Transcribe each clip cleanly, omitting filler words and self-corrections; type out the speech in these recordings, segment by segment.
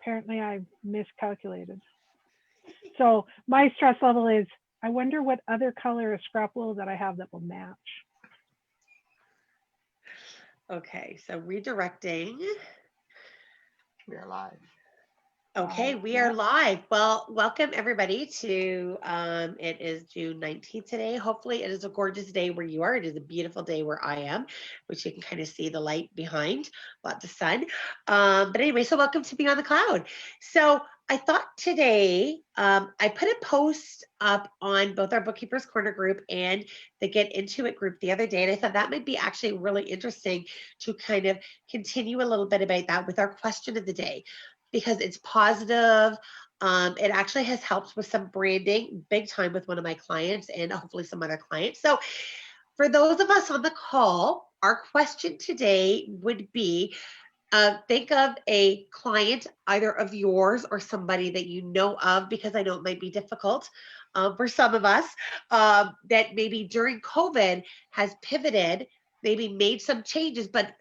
apparently I miscalculated. So my stress level is, I wonder what other color of scrap wool that I have that will match. Okay, so redirecting. We are live. Okay, we are live. Well, welcome everybody to, it is June 19th today. Hopefully it is a gorgeous day where you are. It is a beautiful day where I am, which you can kind of see the light behind, lots of sun. But anyway, so welcome to Beyond the Cloud. So I thought today, I put a post up on both our Bookkeepers Corner group and the Get Into It group the other day, and I thought that might be actually really interesting to kind of continue a little bit about that with our question of the day, because it's positive. It actually has helped with some branding big time with one of my clients and hopefully some other clients. So for those of us on the call, our question today would be, think of a client, either of yours or somebody that you know of, because I know it might be difficult for some of us, that maybe during COVID has pivoted, maybe made some changes, but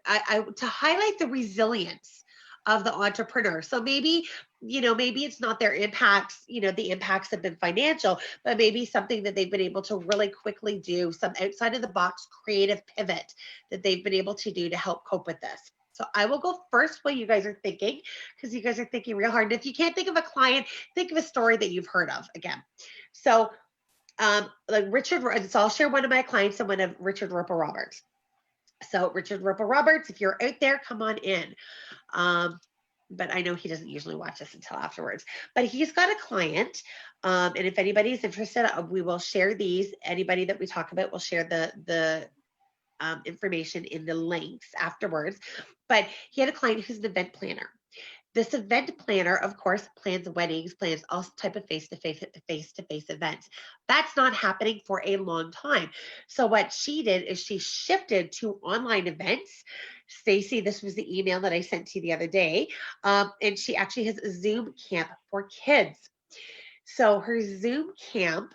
to highlight the resilience of the entrepreneur. So maybe, maybe it's not their impacts, the impacts have been financial, but maybe something that they've been able to really quickly do, some outside of the box creative pivot that they've been able to do to help cope with this. So I will go first while you guys are thinking, because you guys are thinking real hard. And if you can't think of a client, think of a story that you've heard of again. So like Richard, so I'll share one of my clients and one of Richard Roper Roberts. So Richard Roper Roberts, if you're out there, come on in. But I know he doesn't usually watch us until afterwards. But he's got a client, and if anybody's interested, we will share these. Anybody that we talk about, will share the information in the links afterwards. But he had a client who's an event planner. This event planner, of course, plans weddings, plans all type of face-to-face events. That's not happening for a long time. So what she did is she shifted to online events. Stacy, this was the email that I sent to you the other day. And she actually has a Zoom camp for kids. So her Zoom camp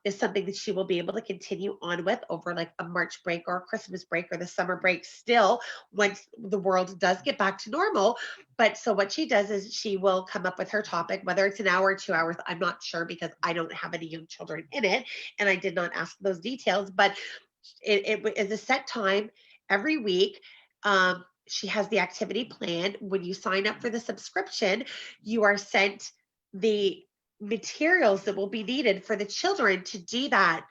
is something that she will be able to continue on with over like a March break or a Christmas break or the summer break still, once the world does get back to normal. But so what she does is she will come up with her topic, whether it's an hour or 2 hours, I'm not sure because I don't have any young children in it and I did not ask those details, but it is a set time every week. She has the activity planned. When you sign up for the subscription, you are sent the materials that will be needed for the children to do that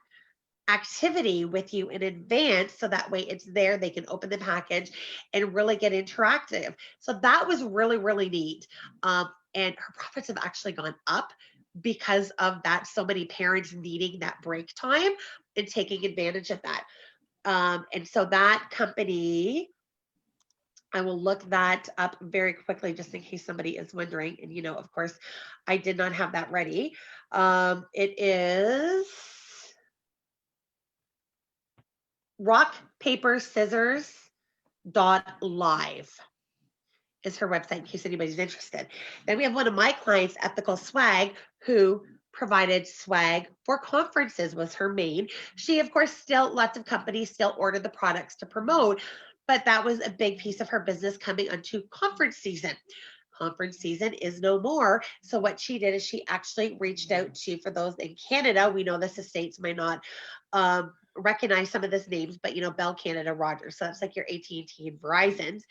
activity with you in advance, so that way it's there, they can open the package and really get interactive. So that was really, really neat. And her profits have actually gone up because of that. So many parents needing that break time and taking advantage of that. And so that company, I will look that up very quickly just in case somebody is wondering. And, of course, I did not have that ready. It is rockpaperscissors.live is her website in case anybody's interested. Then we have one of my clients, Ethical Swag, who provided swag for conferences, was her main. She, of course, still, lots of companies still order the products to promote, but that was a big piece of her business coming onto conference season. Conference season is no more. So what she did is she actually reached out to, for those in Canada, we know this estates might not recognize some of these names, but Bell Canada, Rogers. So that's like your AT&T and Verizon's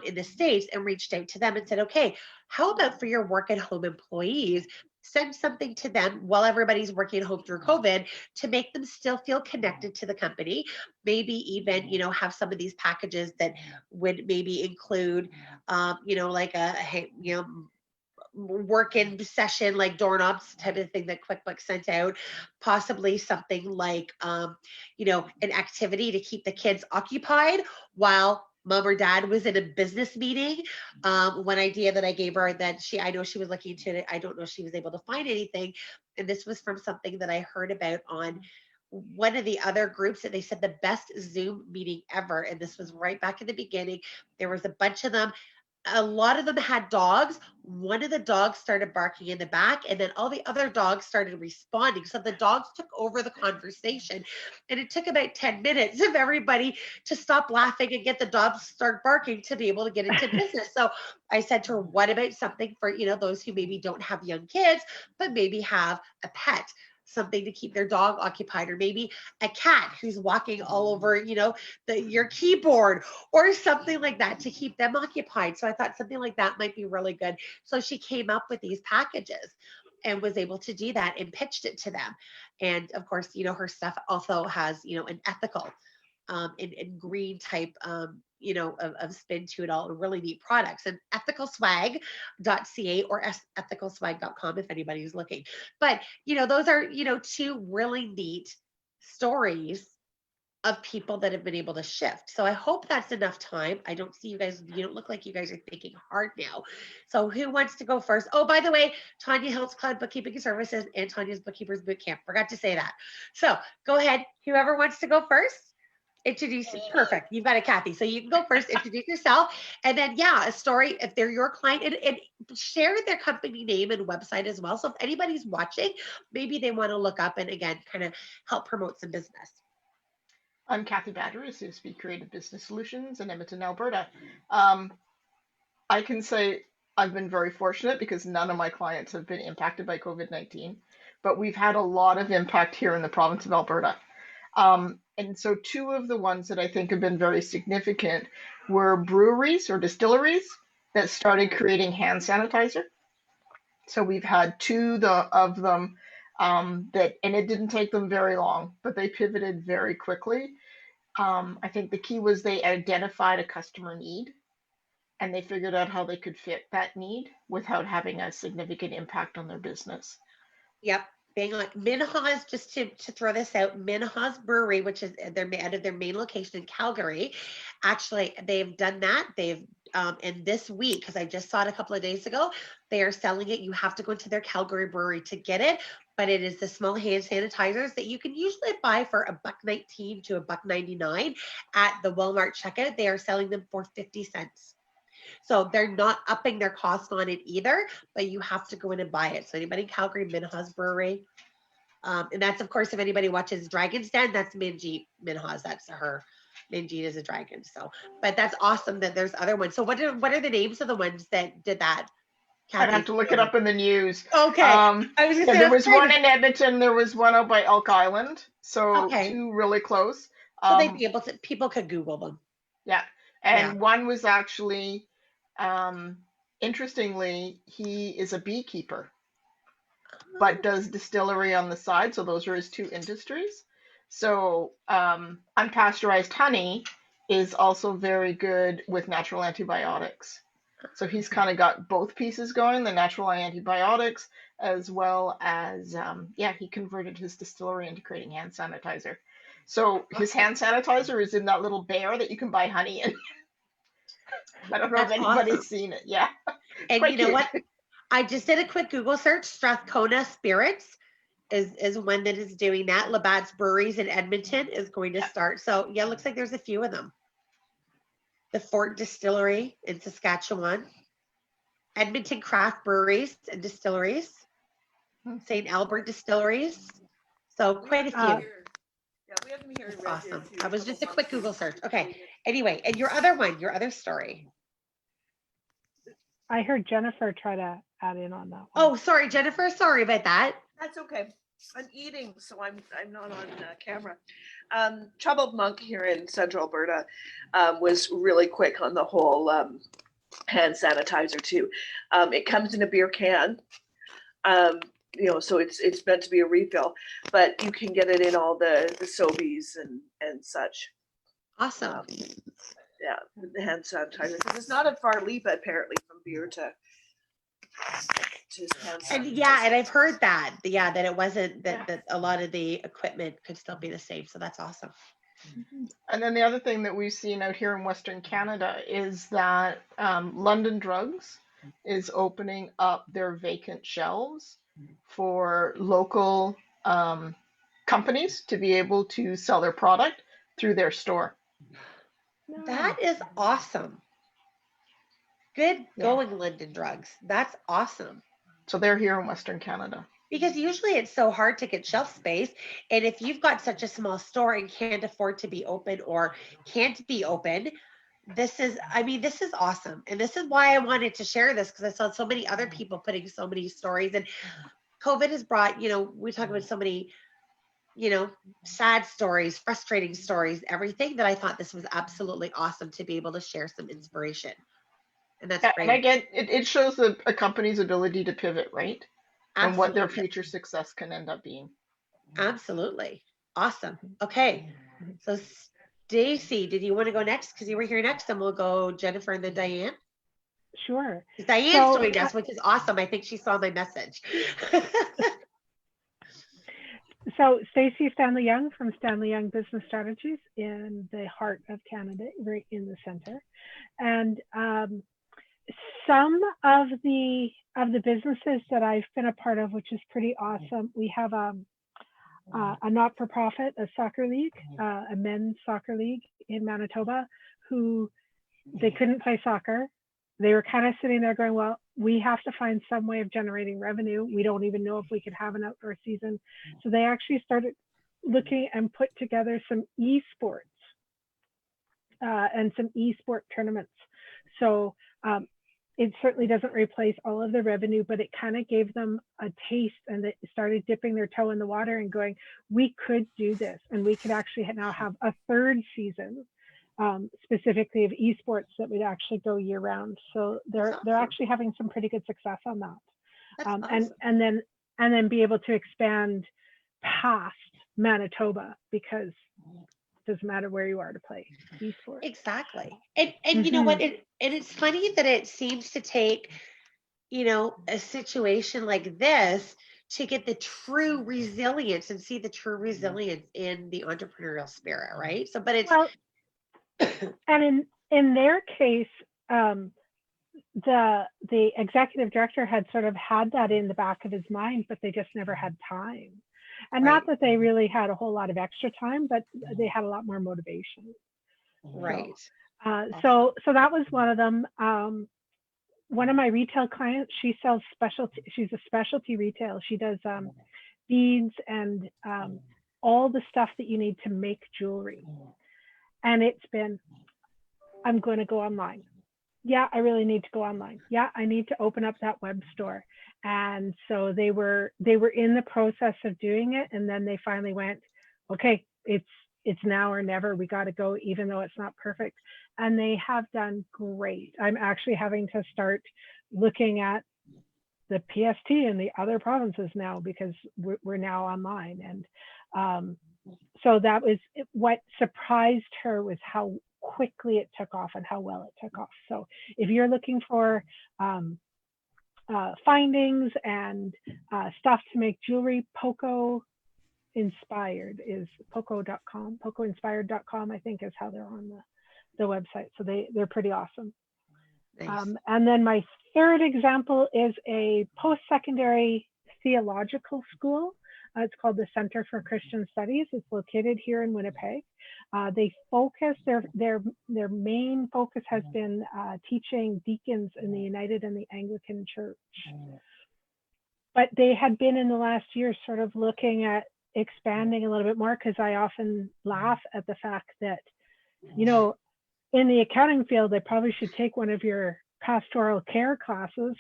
in the States, and reached out to them and said, okay, how about for your work at home employees, send something to them while everybody's working at home through COVID to make them still feel connected to the company. Maybe even, have some of these packages that would maybe include, like work-in session, like doorknobs type of thing that QuickBooks sent out, possibly something like, an activity to keep the kids occupied while mom or dad was in a business meeting. One idea that I gave her that I know she was looking to, I don't know if she was able to find anything. And this was from something that I heard about on one of the other groups, that they said the best Zoom meeting ever. And this was right back in the beginning. There was a bunch of them. A lot of them had dogs. one of the dogs started barking in the back, and then all the other dogs started responding. So the dogs took over the conversation, and it took about 10 minutes of everybody to stop laughing and get the dogs to start barking to be able to get into business. So I said to her, what about something for, those who maybe don't have young kids, but maybe have a pet, something to keep their dog occupied, or maybe a cat who's walking all over, your keyboard or something like that to keep them occupied. So I thought something like that might be really good. So she came up with these packages and was able to do that and pitched it to them. And of course, her stuff also has, an ethical and green type, of spin to it all, really neat products. And ethicalswag.ca or ethicalswag.com if anybody's looking. But, those are, two really neat stories of people that have been able to shift. So I hope that's enough time. I don't see you guys, you don't look like you guys are thinking hard now. So who wants to go first? Oh, by the way, Tanya Hills Cloud Bookkeeping Services and Tanya's Bookkeepers Bootcamp. Forgot to say that. So go ahead. Whoever wants to go first. Introduce. Perfect. You've got it, Kathy. So you can go first, introduce yourself, and then a story if they're your client, and share their company name and website as well. So if anybody's watching, maybe they want to look up and again kind of help promote some business. I'm Kathy Badger, CSB Creative Business Solutions in Edmonton, Alberta. I can say I've been very fortunate because none of my clients have been impacted by COVID-19, but we've had a lot of impact here in the province of Alberta. And so two of the ones that I think have been very significant were breweries or distilleries that started creating hand sanitizer. So we've had two of them and it didn't take them very long, but they pivoted very quickly. I think the key was they identified a customer need and they figured out how they could fit that need without having a significant impact on their business. Yep. Bang on. Minhas, just to throw this out, Minhas Brewery, which is out of their main location in Calgary. Actually, they've done that. They've and this week, because I just saw it a couple of days ago, they are selling it. You have to go into their Calgary brewery to get it, but it is the small hand sanitizers that you can usually buy for $1.19 to $1.99 at the Walmart checkout. They are selling them for 50 cents. So they're not upping their cost on it either, but you have to go in and buy it. So anybody in Calgary, Minhas Brewery. And that's, of course, if anybody watches Dragon's Den, that's Minjeet Minhas. That's her. Minjeet is a dragon. So, but that's awesome that there's other ones. So what are the names of the ones that did that? Kathy? I'd have to look it up in the news. Okay. I was gonna say, there was one in Edmonton. There was one out by Elk Island. So two really close. So they'd be able to, people could Google them. Yeah. And one was actually, interestingly, he is a beekeeper, but does distillery on the side. So those are his two industries. So unpasteurized honey is also very good with natural antibiotics. So he's kind of got both pieces going, the natural antibiotics, as well as, he converted his distillery into creating hand sanitizer. So his hand sanitizer is in that little bear that you can buy honey in. I don't know if anybody's seen it. Yeah. And you know what? I just did a quick Google search. Strathcona Spirits is one that is doing that. Labatt's Breweries in Edmonton is going to start. So it looks like there's a few of them. The Fort Distillery in Saskatchewan, Edmonton Craft Breweries and Distilleries, St. Albert Distilleries. So quite a few. Yeah, we have them here. That's awesome. That was just a quick Google search. Okay. Anyway, and your other story. I heard Jennifer try to add in on that one. Oh, sorry, Jennifer. Sorry about that. That's okay. I'm eating, so I'm not on camera. Troubled Monk here in Central Alberta was really quick on the whole hand sanitizer too. It comes in a beer can, so it's meant to be a refill, but you can get it in all the Sobeys and such. Awesome. The hand sanitizer, because it's not a far leap apparently from beer to hand sanitizer. And I've heard that that it wasn't that a lot of the equipment could still be the same, so that's awesome. And then the other thing that we've seen out here in Western Canada is that London Drugs is opening up their vacant shelves for local companies to be able to sell their product through their store. That is awesome. Good Yeah. going, London Drugs. That's awesome. So they're here in Western Canada. Because usually it's so hard to get shelf space. And if you've got such a small store and can't afford to be open or can't be open, this is awesome. And this is why I wanted to share this, because I saw so many other people putting so many stories. And COVID has brought, we talk about so many, sad stories, frustrating stories, everything, that I thought this was absolutely awesome to be able to share some inspiration. And that's And great. again, it shows a company's ability to pivot, right? And what their Absolutely. future success can end up being. Absolutely. Awesome. Okay. So Stacy, did you want to go next? Because you were here next, and we'll go Jennifer and then Diane. Sure. Diane's So, joined us, which is awesome. I think she saw my message. So Stacy Stanley Young from Stanley Young Business Strategies in the heart of Canada, right in the center. And some of the businesses that I've been a part of, which is pretty awesome, we have a not-for-profit, a soccer league, a men's soccer league in Manitoba, who they couldn't play soccer. They were kind of sitting there going, well, we have to find some way of generating revenue. We don't even know if we could have an outdoor season. So they actually started looking and put together some esports and some esport tournaments. So it certainly doesn't replace all of the revenue, but it kind of gave them a taste, and they started dipping their toe in the water and going, we could do this, and we could actually now have a third season. Specifically of esports that would actually go year round. So they're actually having some pretty good success on that. Awesome. And then be able to expand past Manitoba, because it doesn't matter where you are to play esports. Exactly. And you know what? And it's funny that it seems to take, a situation like this to get the true resilience and see the true resilience in the entrepreneurial spirit, right? So, but it's and in their case, the executive director had sort of had that in the back of his mind, but they just never had time. And right. Not that they really had a whole lot of extra time, but they had a lot more motivation. Right. So that was one of them. One of my retail clients, she sells specialty. She's a specialty retail. She does beads and all the stuff that you need to make jewelry. And it's been, I'm going to go online. Yeah, I really need to go online. Yeah, I need to open up that web store. And so they were in the process of doing it. And then they finally went, okay, it's now or never. We got to go, even though it's not perfect. And they have done great. I'm actually having to start looking at the PST in the other provinces now, because we're now online. And so that was what surprised her, was how quickly it took off and how well it took off. So if you're looking for findings and stuff to make jewelry, Poco Inspired is poco.com. Pocoinspired.com, I think, is how they're on the website. So they're pretty awesome. Nice. And then my third example is a post-secondary theological school. It's called the Center for Christian Studies. It's located here in Winnipeg. They focus, their main focus has been teaching deacons in the United and the Anglican Church. But they had been in the last year sort of looking at expanding a little bit more, because I often laugh at the fact that, in the accounting field, they probably should take one of your pastoral care classes,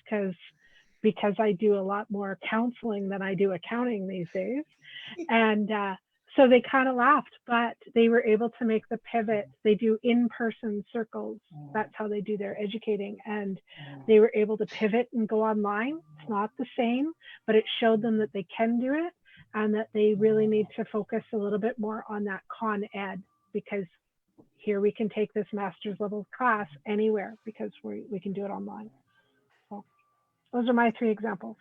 because I do a lot more counseling than I do accounting these days. And so they kind of laughed, but they were able to make the pivot. They do in-person circles. That's how they do their educating. And they were able to pivot and go online. It's not the same, but it showed them that they can do it, and that they really need to focus a little bit more on that con ed, because here we can take this master's level class anywhere, because we can do it online. So those are my 3 examples.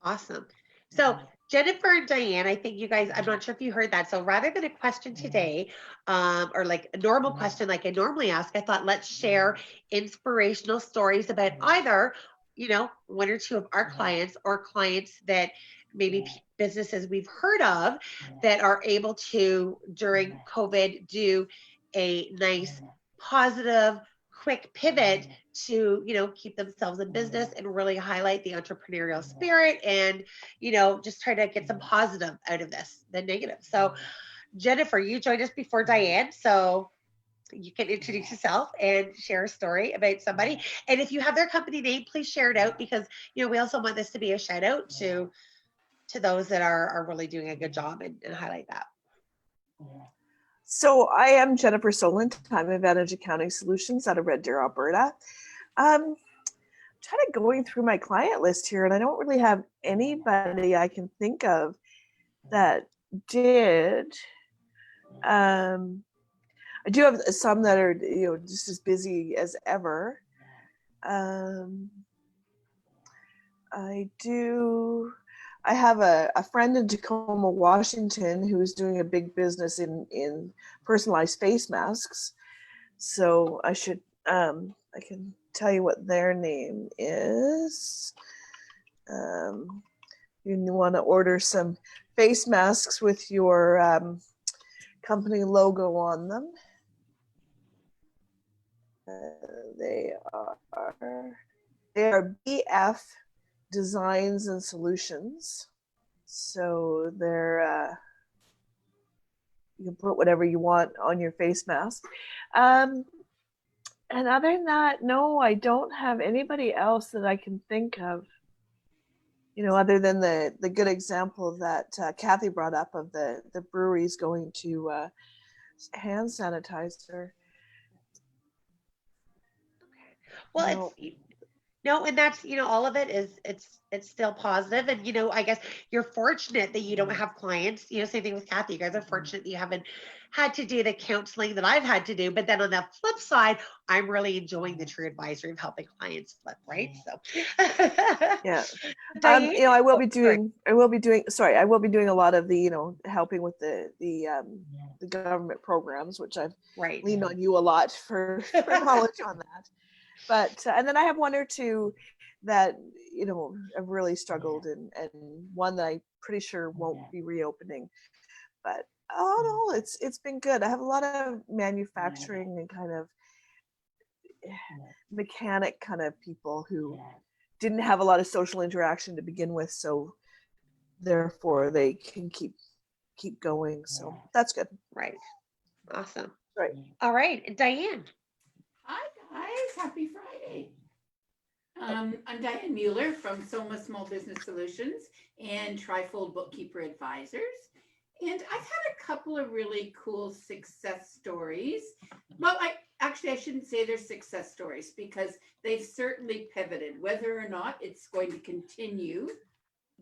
Awesome. So Jennifer and Diane, I think you guys, I'm not sure if you heard that. So rather than a question today, or like a normal question like I normally ask, I thought let's share inspirational stories about either, 1 or 2 of our clients, or clients that maybe businesses we've heard of that are able to, during COVID, do a nice, positive, quick pivot to, keep themselves in business and really highlight the entrepreneurial spirit and, just try to get some positive out of this than negative. So Jennifer, you joined us before Diane, so you can introduce yourself and share a story about somebody. And if you have their company name, please share it out, because, we also want this to be a shout out to those that are really doing a good job, and highlight that. So I am Jennifer Solent. I'm Advantage Accounting Solutions out of Red Deer, Alberta. Trying to going through my client list here, and I don't really have anybody I can think of that did. I do have some that are, just as busy as ever. I have a friend in Tacoma, Washington, who's doing a big business in personalized face masks. So I can tell you what their name is. You want to order some face masks with your company logo on them. They are BF Designs and Solutions. So they're you can put whatever you want on your face mask. And other than that, no, I don't have anybody else that I can think of. Other than the good example that Kathy brought up of the breweries going to hand sanitizer. Well, no, and that's, all of it is, it's still positive. And, I guess you're fortunate that you don't have clients, same thing with Kathy. You guys are fortunate that you haven't had to do the counseling that I've had to do. But then on the flip side, I'm really enjoying the true advisory of helping clients flip, right? So yeah. Diane? I will be doing a lot of the, helping with the government programs, which I've leaned on you a lot for knowledge on that. But and then I have one or two that have really struggled, and one that I'm pretty sure won't be reopening. But no, it's been good. I have a lot of manufacturing and kind of mechanic kind of people who didn't have a lot of social interaction to begin with, so therefore they can keep going. So that's good. Right. Awesome. Right. All right, Diane. Hi guys, happy Friday. I'm Diane Mueller from Soma Small Business Solutions and Trifold Bookkeeper Advisors. And I've had a couple of really cool success stories. Well, I shouldn't say they're success stories, because they've certainly pivoted. Whether or not it's going to continue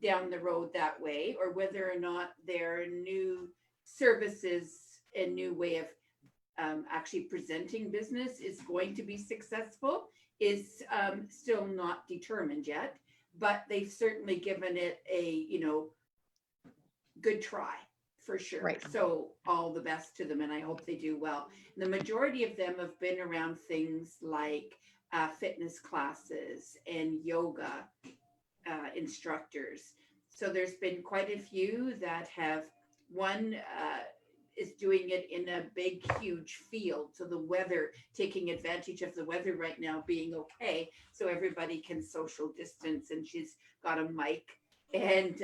down the road that way, or whether or not their new services and new way of actually presenting business is going to be successful, is still not determined yet, but they've certainly given it a good try for sure. Right. So all the best to them, and I hope they do well. And the majority of them have been around things like fitness classes and yoga instructors. So there's been quite a few that have one is doing it in a big, huge field. So the weather, taking advantage of the weather right now being okay, so everybody can social distance. And she's got a mic, and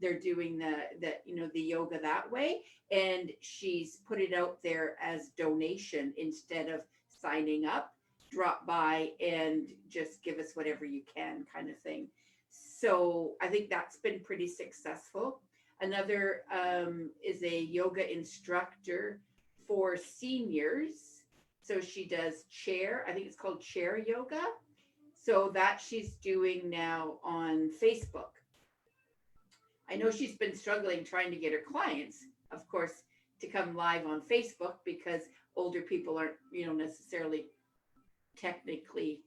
they're doing the yoga that way. And she's put it out there as donation instead of signing up. Drop by and just give us whatever you can, kind of thing. So I think that's been pretty successful. Another is a yoga instructor for seniors. So she does chair, I think it's called chair yoga. So that she's doing now on Facebook. I know she's been struggling trying to get her clients, of course, to come live on Facebook, because older people aren't, necessarily technically,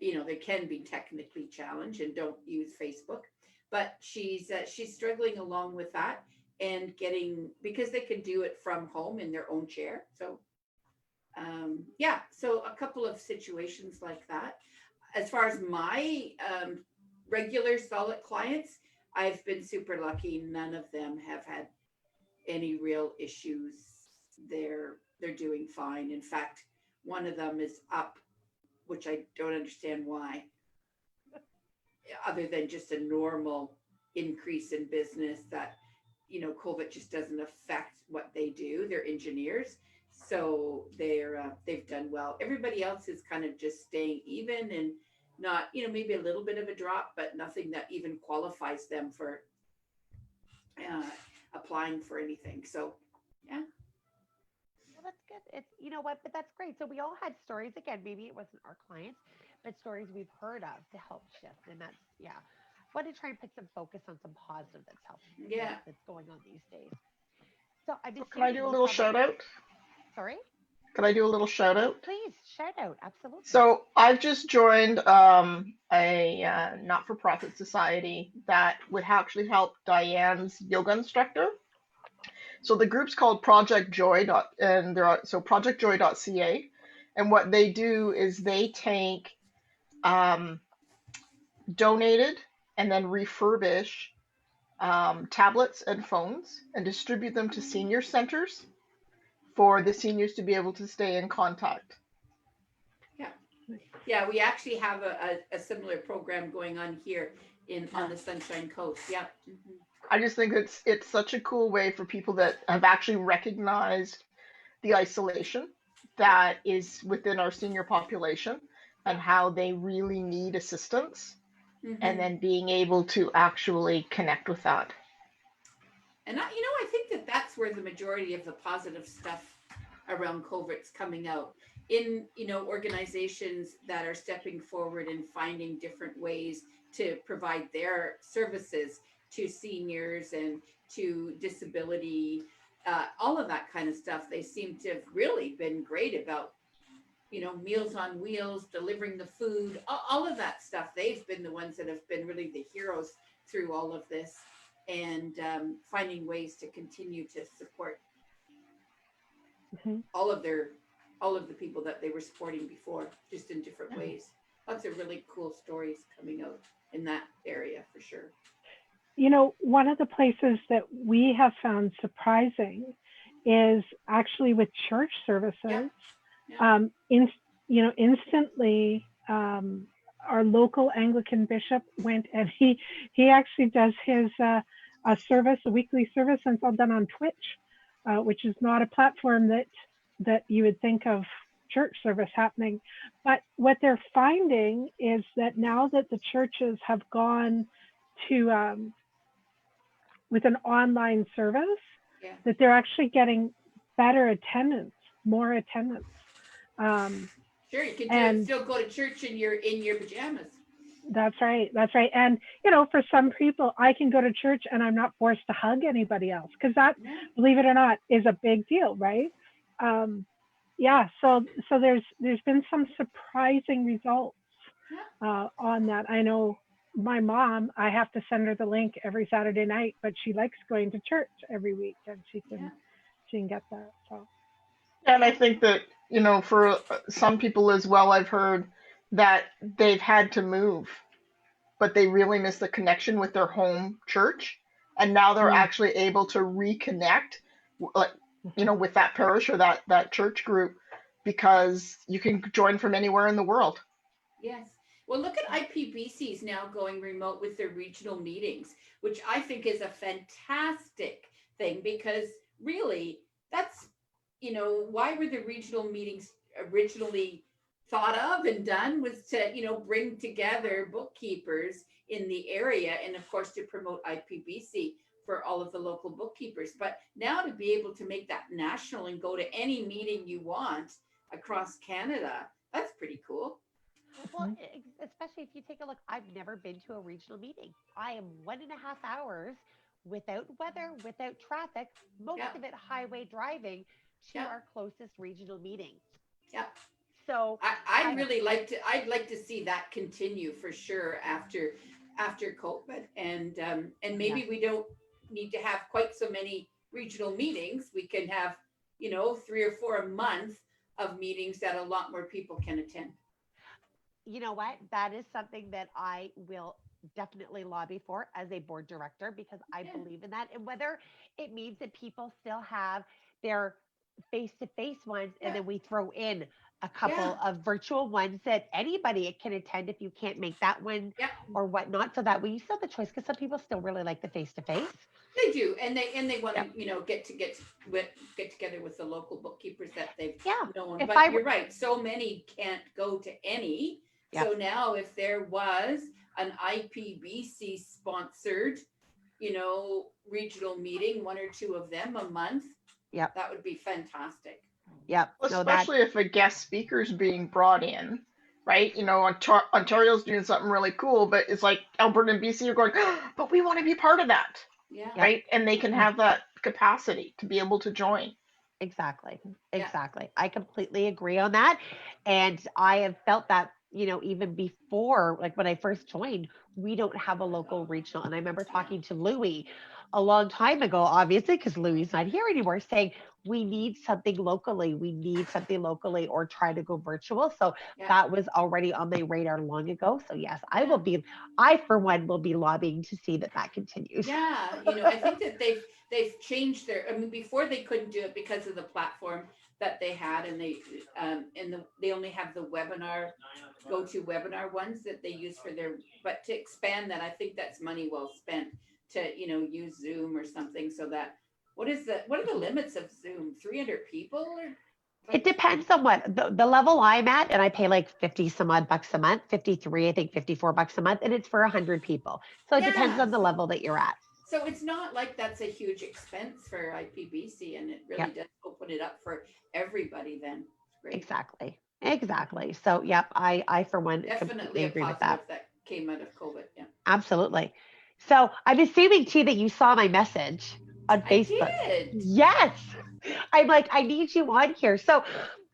they can be technically challenged and don't use Facebook. But she's struggling along with that and because they can do it from home in their own chair. So so a couple of situations like that. As far as my regular solid clients, I've been super lucky. None of them have had any real issues. They're doing fine. In fact, one of them is up which I don't understand why, other than just a normal increase in business that, COVID just doesn't affect what they do. They're engineers. So they've done well. Everybody else is kind of just staying even and not, maybe a little bit of a drop, but nothing that even qualifies them for applying for anything. So, yeah. Well, that's good. It's, you know what, but that's great. So we all had stories. Again, maybe it wasn't our clients, but stories we've heard of to help shift. And that's, yeah. I want to try and put some focus on some positive that's helping. Yeah. That's going on these days. So I've been Can I do a little shout out? Sorry? Can I do a little shout out? Please, shout out. Absolutely. So I've just joined a not-for-profit society that would actually help Diane's yoga instructor. So the group's called Project Joy. And projectjoy.ca. And what they do is they take donated and then refurbish tablets and phones and distribute them to senior centers for the seniors to be able to stay in contact. Yeah, we actually have a similar program going on here on the Sunshine Coast. Yeah. Mm-hmm. I just think it's such a cool way for people that have actually recognized the isolation that is within our senior population and how they really need assistance, and then being able to actually connect with that. And I think that that's where the majority of the positive stuff around COVID's coming out in, organizations that are stepping forward and finding different ways to provide their services to seniors and to disability, all of that kind of stuff. They seem to have really been great about, Meals on Wheels, delivering the food, all of that stuff. They've been the ones that have been really the heroes through all of this, and finding ways to continue to support all of the people that they were supporting before, just in different ways. Lots of really cool stories coming out in that area for sure. One of the places that we have found surprising is actually with church services. Yeah. Instantly, our local Anglican bishop went, and he actually does his a weekly service, and it's all done on Twitch, which is not a platform that you would think of church service happening. But what they're finding is that now that the churches have gone to with an online service, that they're actually getting better attendance, more attendance. Sure, you can still go to church in your pajamas. That's right. And, for some people, I can go to church and I'm not forced to hug anybody else, because that, believe it or not, is a big deal, right? So there's been some surprising results on that. I know my mom, I have to send her the link every Saturday night, but she likes going to church every week, and she can get that. So. And I think that, for some people as well, I've heard that they've had to move, but they really miss the connection with their home church. And now they're actually able to reconnect, with that parish or that church group, because you can join from anywhere in the world. Yes. Well, look at IPBCs now going remote with their regional meetings, which I think is a fantastic thing, because really that's, why were the regional meetings originally thought of and done, was to, bring together bookkeepers in the area, and of course to promote IPBC for all of the local bookkeepers. But now to be able to make that national and go to any meeting you want across Canada, that's pretty cool. Well, especially if you take a look, I've never been to a regional meeting. I am 1.5 hours without weather, without traffic, most of it highway driving to our closest regional meeting. Yeah. So I'd like to see that continue for sure after COVID, and maybe we don't need to have quite so many regional meetings. We can have 3 or 4 a month of meetings that a lot more people can attend. You know what? That is something that I will definitely lobby for as a board director, because I believe in that. And whether it means that people still have their face-to-face ones, and then we throw in a couple of virtual ones that anybody can attend if you can't make that one or whatnot. So that way you still have the choice, because some people still really like the face-to-face. They do, and they want to, get together with the local bookkeepers that they've known. But you're right, so many can't go to any. So now, if there was an IPBC sponsored, regional meeting, one or two of them a month, that would be fantastic. Especially if a guest speaker is being brought in, right? Ontario's doing something really cool, but it's like Alberta and BC are going, but we want to be part of that. Right. And they can have that capacity to be able to join. Exactly. I completely agree on that. And I have felt that, even before, like when I first joined, we don't have a local regional. And I remember talking to Louis a long time ago, obviously, because Louis is not here anymore, saying we need something locally. Or try to go virtual. So that was already on my radar long ago. So yes, I for one will be lobbying to see that continues. Yeah. I think that they've changed before they couldn't do it because of the platform that they had, and they only have the GoToWebinar ones that they use but to expand that, I think that's money well spent to, use Zoom or something, so that, what are the limits of Zoom? 300 people? It depends on what the level I'm at, and I pay like 50 some odd bucks a month, 53, I think $54 a month, and it's for 100 people. So it depends on the level that you're at. So it's not like that's a huge expense for IPBC, and it really does open it up for everybody then. Great. Exactly. So I for one definitely agree with that came out of COVID. Yeah. Absolutely. So I'm assuming too that you saw my message on Facebook. I did. Yes. I'm like, I need you on here. So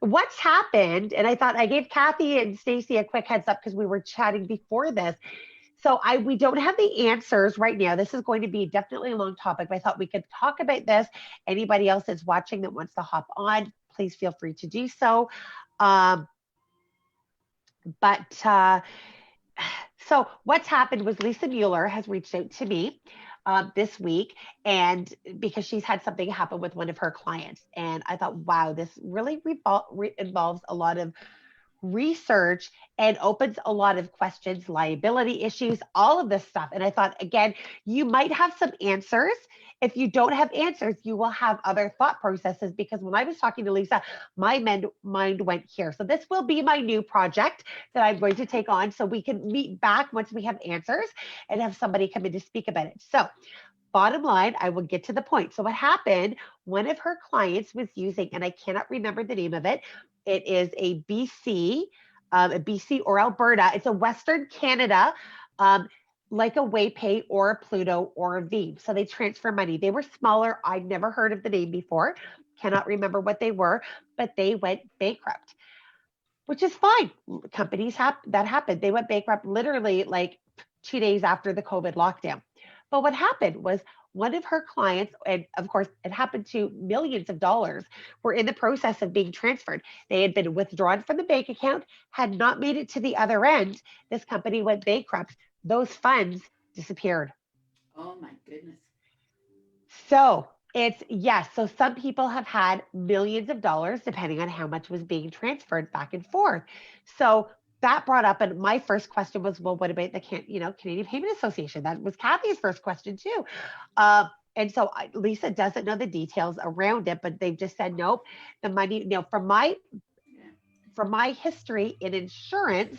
what's happened, and I thought I gave Kathy and Stacy a quick heads up because we were chatting before this. So we don't have the answers right now. This is going to be definitely a long topic, but I thought we could talk about this. Anybody else that's watching that wants to hop on, please feel free to do so. So what's happened was Lisa Mueller has reached out to me this week, and because she's had something happen with one of her clients. And I thought, wow, this really involves a lot of research and opens a lot of questions, liability issues, all of this stuff. And I thought, again, you might have some answers. If you don't have answers, you will have other thought processes, because when I was talking to Lisa, my mind went here. So this will be my new project that I'm going to take on, so we can meet back once we have answers and have somebody come in to speak about it. So bottom line, I will get to the point. So what happened, one of her clients was using, and I cannot remember the name of it. It is a BC or Alberta. It's a Western Canada, like a WayPay or a Pluto or a Veeam. So they transfer money. They were smaller. I'd never heard of the name before. Cannot remember what they were, but they went bankrupt, which is fine. Companies that happened. They went bankrupt literally like 2 days after the COVID lockdown. But what happened was one of her clients, and of course it happened to millions of dollars, were in the process of being transferred. They had been withdrawn from the bank account, had not made it to the other end. This company went bankrupt. Those funds disappeared. Oh my goodness. So so some people have had millions of dollars, depending on how much was being transferred back and forth. So that brought up, and my first question was, well, what about the Canadian Payment Association? That was Kathy's first question too. And so Lisa doesn't know the details around it, but they've just said, nope, the money, from my history in insurance,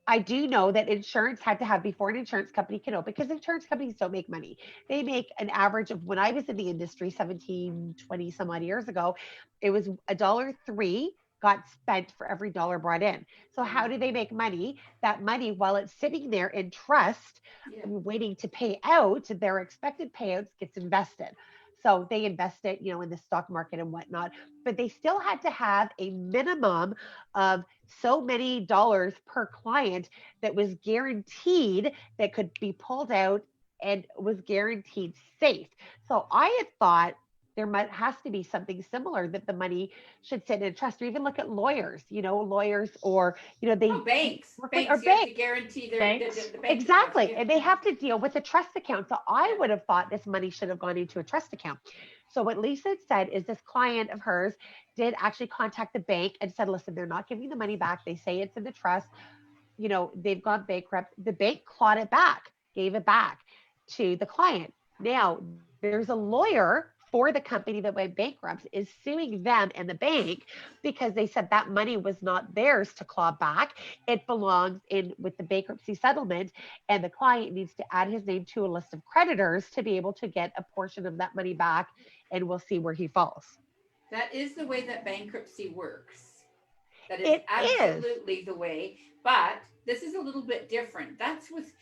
I do know that insurance had to have, before an insurance company can open, because insurance companies don't make money. They make an average of, when I was in the industry 17, 20 some odd years ago, it was $1.03 got spent for every dollar brought in. So how do they make money? That money, while it's sitting there in trust, waiting to pay out, their expected payouts gets invested. So they invest it, in the stock market and whatnot, but they still had to have a minimum of so many dollars per client that was guaranteed, that could be pulled out and was guaranteed safe. So I had thought, there has to be something similar that the money should sit in a trust. Or even look at lawyers, lawyers, or they Oh, banks, work with, or banks, you have to banks. guarantee Banks. the bank accounts. Exactly. Yeah. And they have to deal with a trust account. So I Yeah. would have thought this money should have gone into a trust account. So what Lisa had said is this client of hers did actually contact the bank and said, listen, they're not giving the money back. They say it's in the trust. They've gone bankrupt. The bank clawed it back, gave it back to the client. Now, there's a lawyer for the company that went bankrupt is suing them and the bank because they said that money was not theirs to claw back. It belongs in with the bankruptcy settlement, and the client needs to add his name to a list of creditors to be able to get a portion of that money back, and we'll see where he falls. That is the way that bankruptcy works. That is It is. absolutely the way. But this is a little bit different. That's with,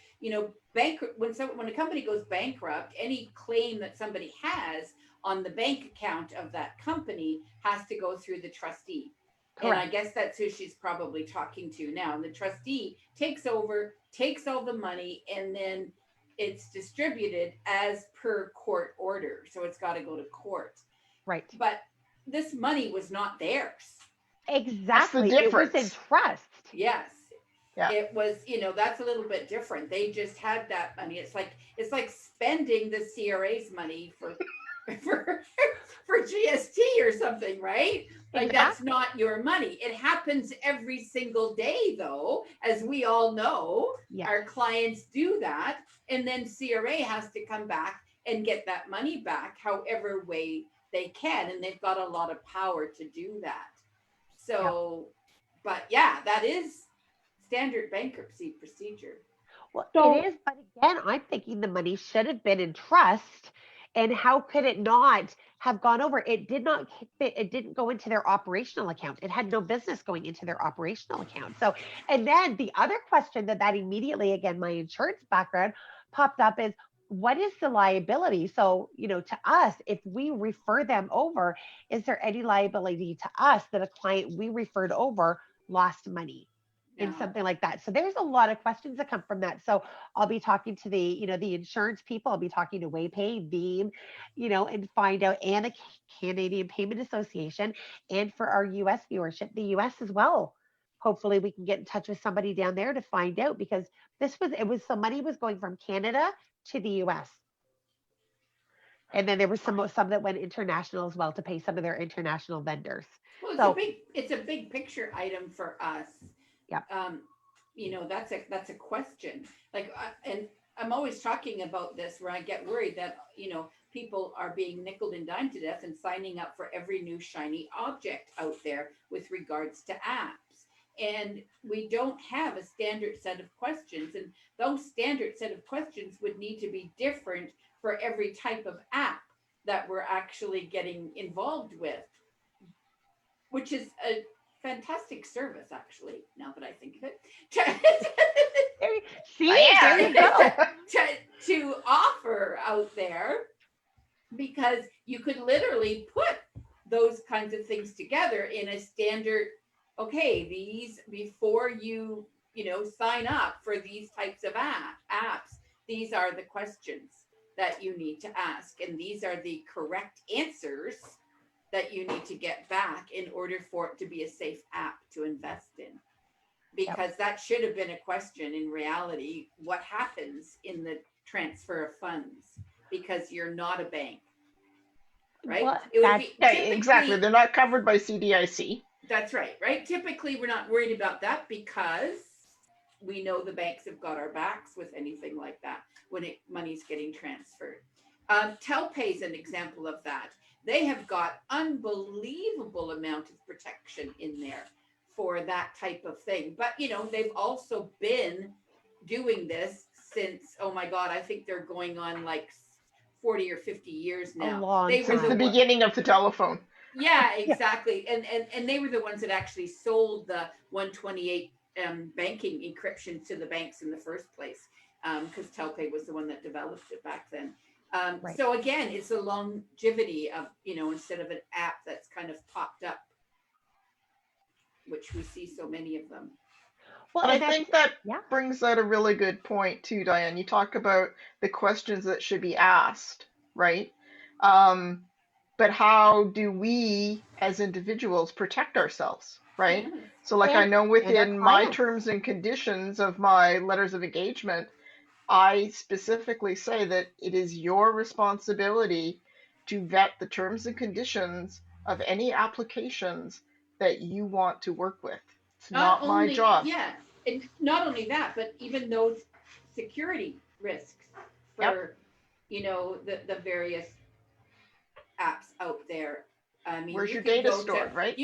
bankrupt when a company goes bankrupt, any claim that somebody has on the bank account of that company has to go through the trustee. Correct. And I guess that's who she's probably talking to now. And the trustee takes over, takes all the money, and then it's distributed as per court order. So it's got to go to court. Right. But this money was not theirs. Exactly. That's the It was in difference. trust. Yes. Yeah. It was, that's a little bit different. They just had that money. It's like spending the CRA's money for for GST or something, right? Like Exactly. that's not your money. It happens every single day though, as we all know. Yes. Our clients do that, and then CRA has to come back and get that money back however way they can, and they've got a lot of power to do that. So, but yeah, that is standard bankruptcy procedure. Well, So- it is, but again, I'm thinking the money should have been in trust. And how could it not have gone over? It did not fit. It didn't go into their operational account. It had no business going into their operational account. So, and then the other question that immediately, again, my insurance background popped up is, what is the liability? So, to us, if we refer them over, is there any liability to us that a client we referred over lost money in No. something like that? So there's a lot of questions that come from that. So I'll be talking to the insurance people. I'll be talking to WayPay, Veeam, and find out, and the Canadian Payment Association, and for our US viewership, the US as well. Hopefully we can get in touch with somebody down there to find out, because some money was going from Canada to the US. And then there was some that went international as well to pay some of their international vendors. Well, it's a big picture item for us. Yeah. That's a question. And I'm always talking about this where I get worried that, people are being nickeled and dimed to death and signing up for every new shiny object out there with regards to apps. And we don't have a standard set of questions. And those standard set of questions would need to be different for every type of app that we're actually getting involved with, which is a fantastic service, actually, now that I think of it. There you go. To offer out there, because you could literally put those kinds of things together in a standard, okay, these, before you sign up for these types of apps, these are the questions that you need to ask, and these are the correct answers that you need to get back in order for it to be a safe app to invest in. Because that should have been a question in reality. What happens in the transfer of funds? Because you're not a bank, right? Well, exactly. They're not covered by CDIC. That's right, right? Typically, we're not worried about that because we know the banks have got our backs with anything like that when money's getting transferred. Telpay is an example of that. They have got unbelievable amount of protection in there for that type of thing. But, they've also been doing this since, oh my God, I think they're going on like 40 or 50 years now. A long time. Since the beginning of the telephone. Yeah, exactly. And they were the ones that actually sold the 128 banking encryption to the banks in the first place, because Telpay was the one that developed it back then. Right. So again, it's the longevity of, instead of an app that's kind of popped up, which we see so many of them. Well, I think that yeah. brings out a really good point too, Diane. You talk about the questions that should be asked, right? But but how do we as individuals protect ourselves, right? Yes. So like I And know our within my clients. terms and conditions of my letters of engagement, I specifically say that it is your responsibility to vet the terms and conditions of any applications that you want to work with. It's Not not my only, job. yeah, and not only that, but even those security risks Yep. for, the various apps out there. I mean, Where's you your can data go to, stored, right?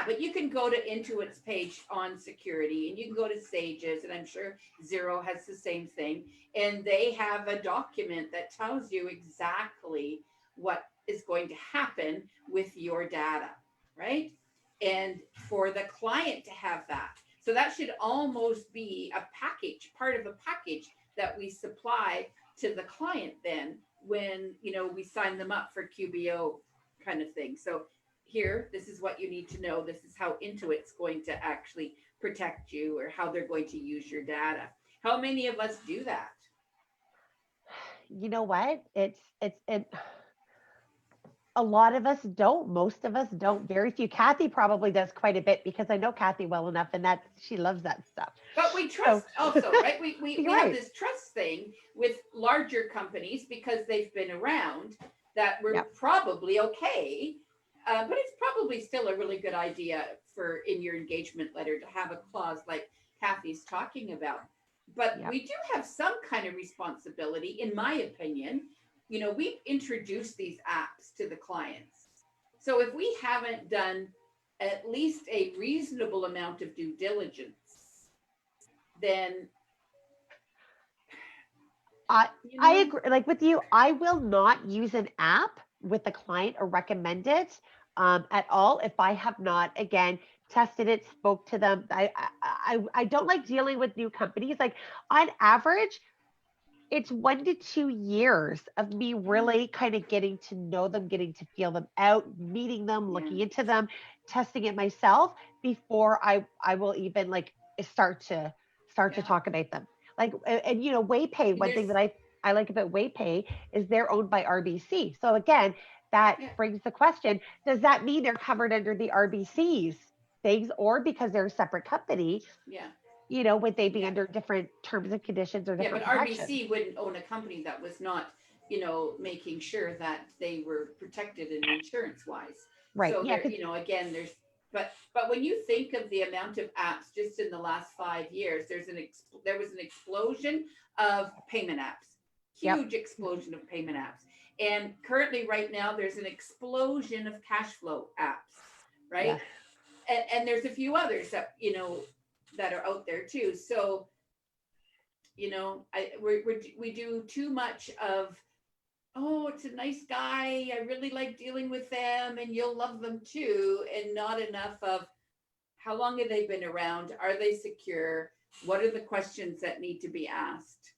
but you can go to Intuit's page on security, and you can go to Sage's, and I'm sure Zero has the same thing. And they have a document that tells you exactly what is going to happen with your data, right? And for the client to have that. So that should almost be a package, part of a package that we supply to the client then when, we sign them up for QBO kind of thing. So here, this is what you need to know. This is how Intuit's going to actually protect you, or how they're going to use your data. How many of us do that? You know what? A lot of us don't. Most of us don't. Very few. Kathy probably does quite a bit, because I know Kathy well enough, and that she loves that stuff. But we trust also, right? We You're have right. this trust thing with larger companies because they've been around, that we're Yep. probably okay. But it's probably still a really good idea for in your engagement letter to have a clause like Kathy's talking about. But Yep. we do have some kind of responsibility, in my opinion. We've introduced these apps to the clients. So if we haven't done at least a reasonable amount of due diligence, then I agree. Like with you, I will not use an app with a client or recommend it at all if I have not, again, tested it, spoke to them. I don't like dealing with new companies. Like on average, it's 1 to 2 years of me really kind of getting to know them, getting to feel them out, meeting them, looking into them, testing it myself before I will even like start to talk about them. Like and WayPay, one thing that I like about WayPay is they're owned by RBC. So again, that brings the question, does that mean they're covered under the RBC's things, or because they're a separate company? Would they be under different terms and conditions or different protections? RBC wouldn't own a company that was not, making sure that they were protected in insurance wise. Right. So there, again, but when you think of the amount of apps just in the last 5 years, there was an explosion of payment apps, huge explosion of payment apps. And currently right now, there's an explosion of cash flow apps, right? Yes. And there's a few others that, that are out there too. So, we do too much of, oh, it's a nice guy, I really like dealing with them, and you'll love them too, and not enough of how long have they been around? Are they secure? What are the questions that need to be asked?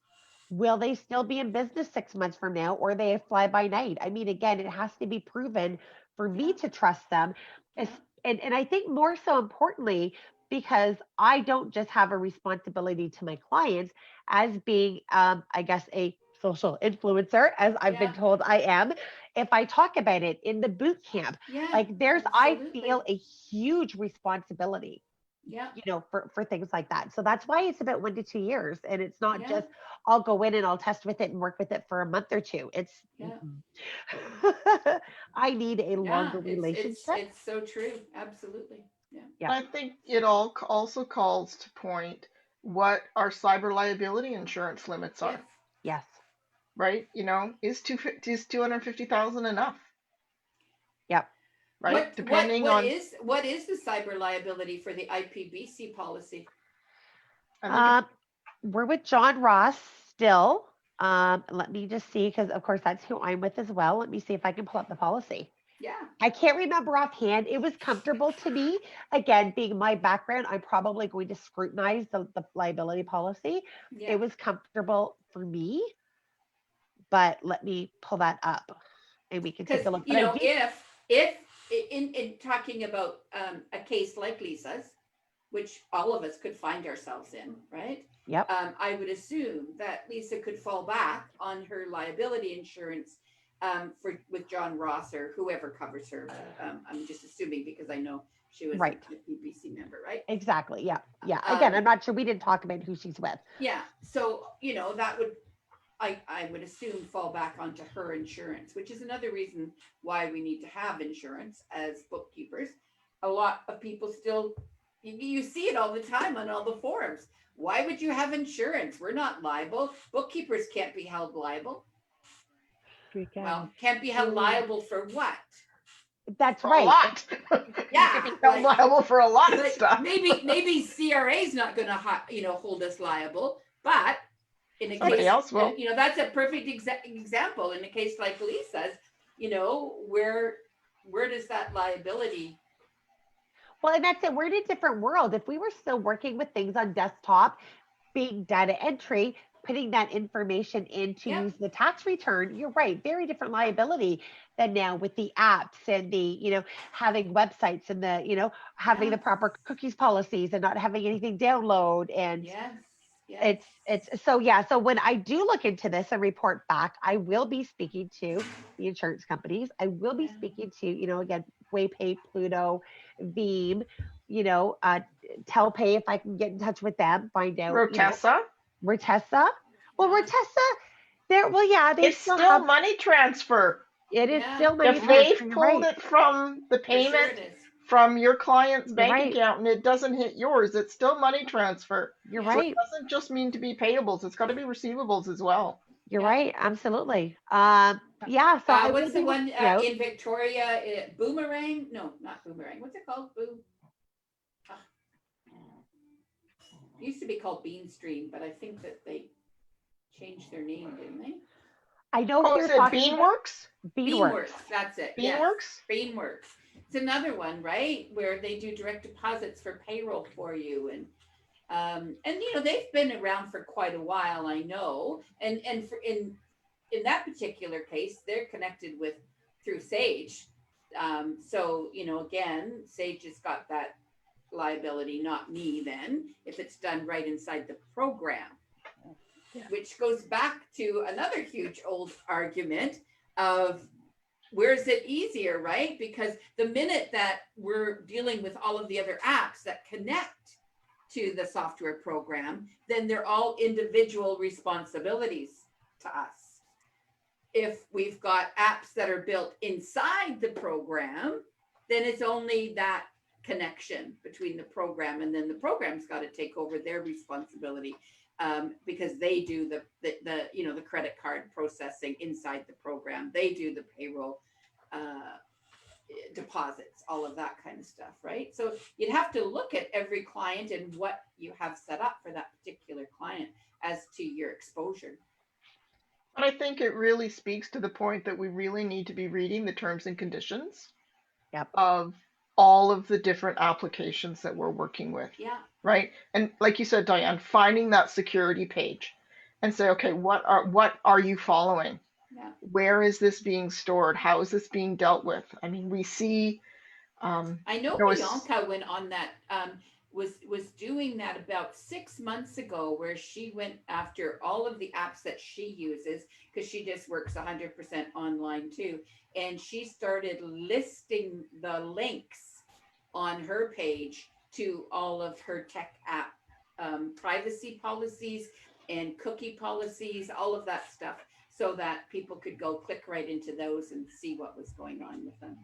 Will they still be in business 6 months from now, or they fly by night? I mean, again, it has to be proven for me to trust them. And I think more so importantly, because I don't just have a responsibility to my clients as being, I guess, a social influencer, as I've been told I am. If I talk about it in the boot camp, I feel a huge responsibility. For things like that. So that's why it's about 1 to 2 years. And it's not just, I'll go in and I'll test with it and work with it for a month or two. It's, I need a longer relationship. It's so true. Absolutely. Yeah. I think it all also calls to point what our cyber liability insurance limits are. Yes. Right? Is 250,000 enough? Yep. Right? What is the cyber liability for the IPBC policy? We're with John Ross still. Let me just see, because of course that's who I'm with as well. Let me see if I can pull up the policy. Yeah. I can't remember offhand. It was comfortable to me. Again, being my background, I'm probably going to scrutinize the liability policy. Yeah. It was comfortable for me, but let me pull that up and we can take a look. If in talking about a case like Lisa's, which all of us could find ourselves in, right? Yep. I would assume that Lisa could fall back on her liability insurance with John Ross or whoever covers her. I'm just assuming because I know she was Right. a BBC member, right? Exactly. Yeah. Yeah. Again, I'm not sure. We didn't talk about who she's with. Yeah. So, that would, I would assume, fall back onto her insurance, which is another reason why we need to have insurance as bookkeepers. A lot of people still, you see it all the time on all the forums. Why would you have insurance? We're not liable. Bookkeepers can't be held liable. Well, can't be held liable for what? That's A right. lot. Yeah, You can be held liable for a lot of stuff. Maybe CRA's not going to hold us liable, but in a Somebody case, else will. that's a perfect example. In a case like Lisa's, where does that liability? Well, and that's it. We're in a different world. If we were still working with things on desktop, being data entry, putting that information in to use the tax return, you're right. Very different liability than now with the apps and the, having websites and the, having the proper cookies policies and not having anything download. And it's so, yeah. So when I do look into this and report back, I will be speaking to the insurance companies. I will be speaking to, again, WayPay, Pluto, Veeam, Telpay, if I can get in touch with them, find out. Rotessa. Rotessa. Well, Rotessa, they it's still money transfer. It is still money if transfer. They've pulled it from the payment from your client's bank account and it doesn't hit yours, it's still money transfer. You're so right. It doesn't just mean to be payables. It's got to be receivables as well. You're right. Absolutely. Yeah. So what's the one in Victoria? Boomerang? No, not Boomerang. What's it called? It used to be called Beanstream, but I think that they changed their name, didn't they? I know you're talking Beanworks. Beanworks. That's it. Beanworks. Yes. Beanworks. It's another one, right, where they do direct deposits for payroll for you, and they've been around for quite a while, I know, and in that particular case, they're connected through Sage, so again, Sage has got that liability, not me. Then, if it's done right inside the program. Which goes back to another huge old argument of where's it easier, right? Because the minute that we're dealing with all of the other apps that connect to the software program, then they're all individual responsibilities to us. If we've got apps that are built inside the program, then it's only that connection between the program, and then the program's got to take over their responsibility. Because they do the credit card processing inside the program. They do the payroll deposits, all of that kind of stuff, right? So you'd have to look at every client and what you have set up for that particular client as to your exposure. But I think it really speaks to the point that we really need to be reading the terms and conditions of all of the different applications that we're working with. Yeah. Right. And like you said, Diane, finding that security page and say, okay, what are you following? Yeah. Where is this being stored? How is this being dealt with? I mean, we see. I know Bianca went on that, was doing that about 6 months ago, where she went after all of the apps that she uses, because she just works 100% online too. And she started listing the links on her page to all of her tech app privacy policies and cookie policies, all of that stuff, so that people could go click right into those and see what was going on with them.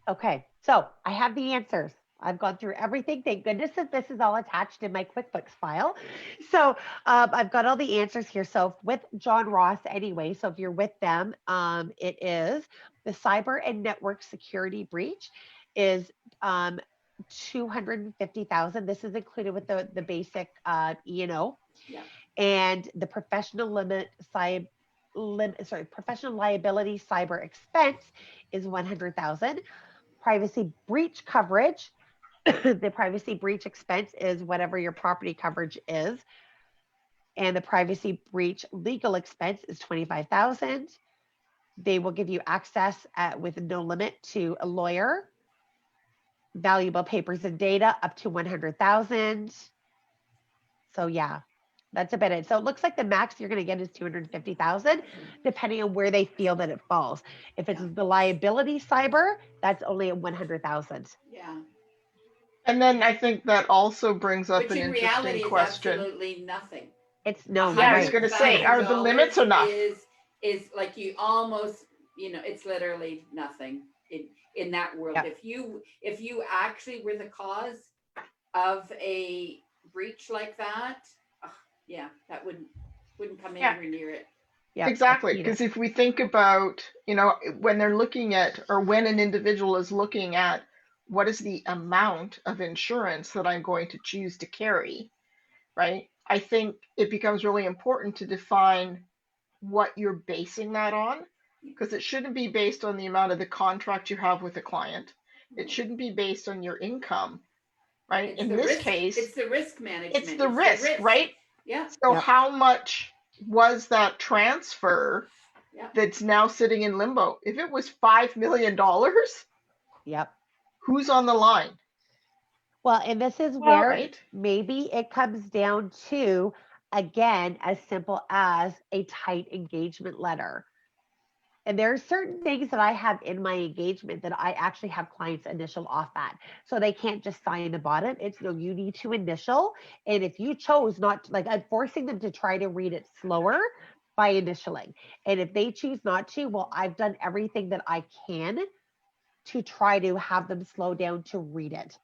Okay, so I have the answers. I've gone through everything. Thank goodness that this is all attached in my QuickBooks file. So I've got all the answers here. So with John Ross anyway, so if you're with them, it is the cyber and network security breach is $250,000. This is included with the basic E&O. Yeah. And the professional professional liability cyber expense is $100,000. Privacy breach coverage, the privacy breach expense is whatever your property coverage is. And the privacy breach legal expense is $25,000. They will give you access with no limit to a lawyer, valuable papers and data up to $100,000. So yeah, That's about it. So it looks like the max you're going to get is 250,000, depending on where they feel that it falls. If it's the liability cyber, that's only at 100,000. Yeah. And then I think that also brings up Which an in interesting reality is question. absolutely nothing. It's no, Yeah, I was right. going to say, are the limits $100,000 enough? is like you almost, it's literally nothing in that world. Yeah. If you actually were the cause of a breach like that, that wouldn't come anywhere near it. Yeah, exactly. Because if we think about, when they're looking at, or when an individual is looking at what is the amount of insurance that I'm going to choose to carry, right? I think it becomes really important to define what you're basing that on, because it shouldn't be based on the amount of the contract you have with the client. It shouldn't be based on your income, right? It's In the this risk, case, it's the risk management. it's the risk, right? Yeah. So Yep. how much was that transfer Yeah. that's now sitting in limbo? If it was $5 million, Yep. who's on the line, Well, and this is Well, where right? maybe it comes down to, again, as simple as a tight engagement letter. And there are certain things that I have in my engagement that I actually have clients initial off at. So they can't just sign the bottom. It's no, you need to initial. And if you chose not to, like, I'm forcing them to try to read it slower by initialing. And if they choose not to, well, I've done everything that I can to try to have them slow down to read it.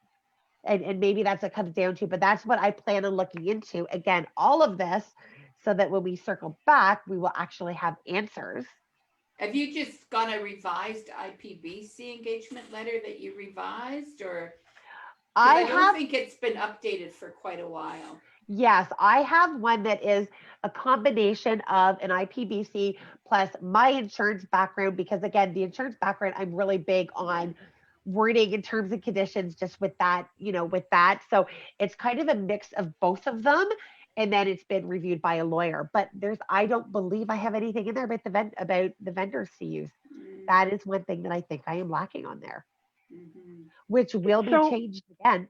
And maybe that's what it comes down to, but that's what I plan on looking into. Again, all of this so that when we circle back, we will actually have answers. Have you just got a revised IPBC engagement letter that you revised, or I don't think it's been updated for quite a while. Yes, I have one that is a combination of an IPBC plus my insurance background, because again, the insurance background, I'm really big on wording and terms and conditions just with that, with that. So it's kind of a mix of both of them. And then it's been reviewed by a lawyer. But I don't believe I have anything in there about the vendors to use. That is one thing that I think I am lacking on there, which will be changed again.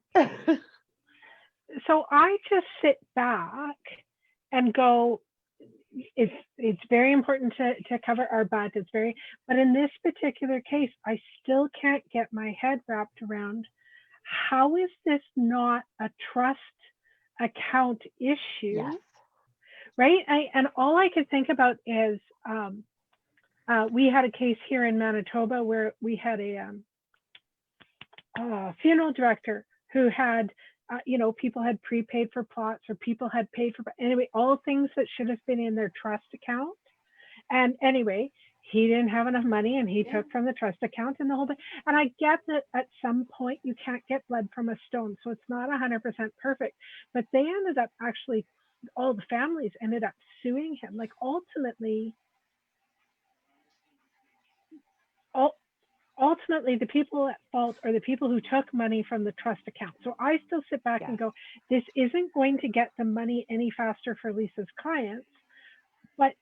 So I just sit back and go, it's very important to cover our butt. But in this particular case, I still can't get my head wrapped around, how is this not a trust account issue? Yes. Right? And all I could think about is we had a case here in Manitoba where we had a funeral director who had people had prepaid for plots, or people had paid for, anyway, all things that should have been in their trust account. And anyway, he didn't have enough money, and he took from the trust account and the whole thing. And I get that at some point you can't get blood from a stone, so it's not 100% perfect. But they ended up actually, all the families ended up suing him. Like ultimately, the people at fault are the people who took money from the trust account. So I still sit back and go, this isn't going to get the money any faster for Lisa's clients, but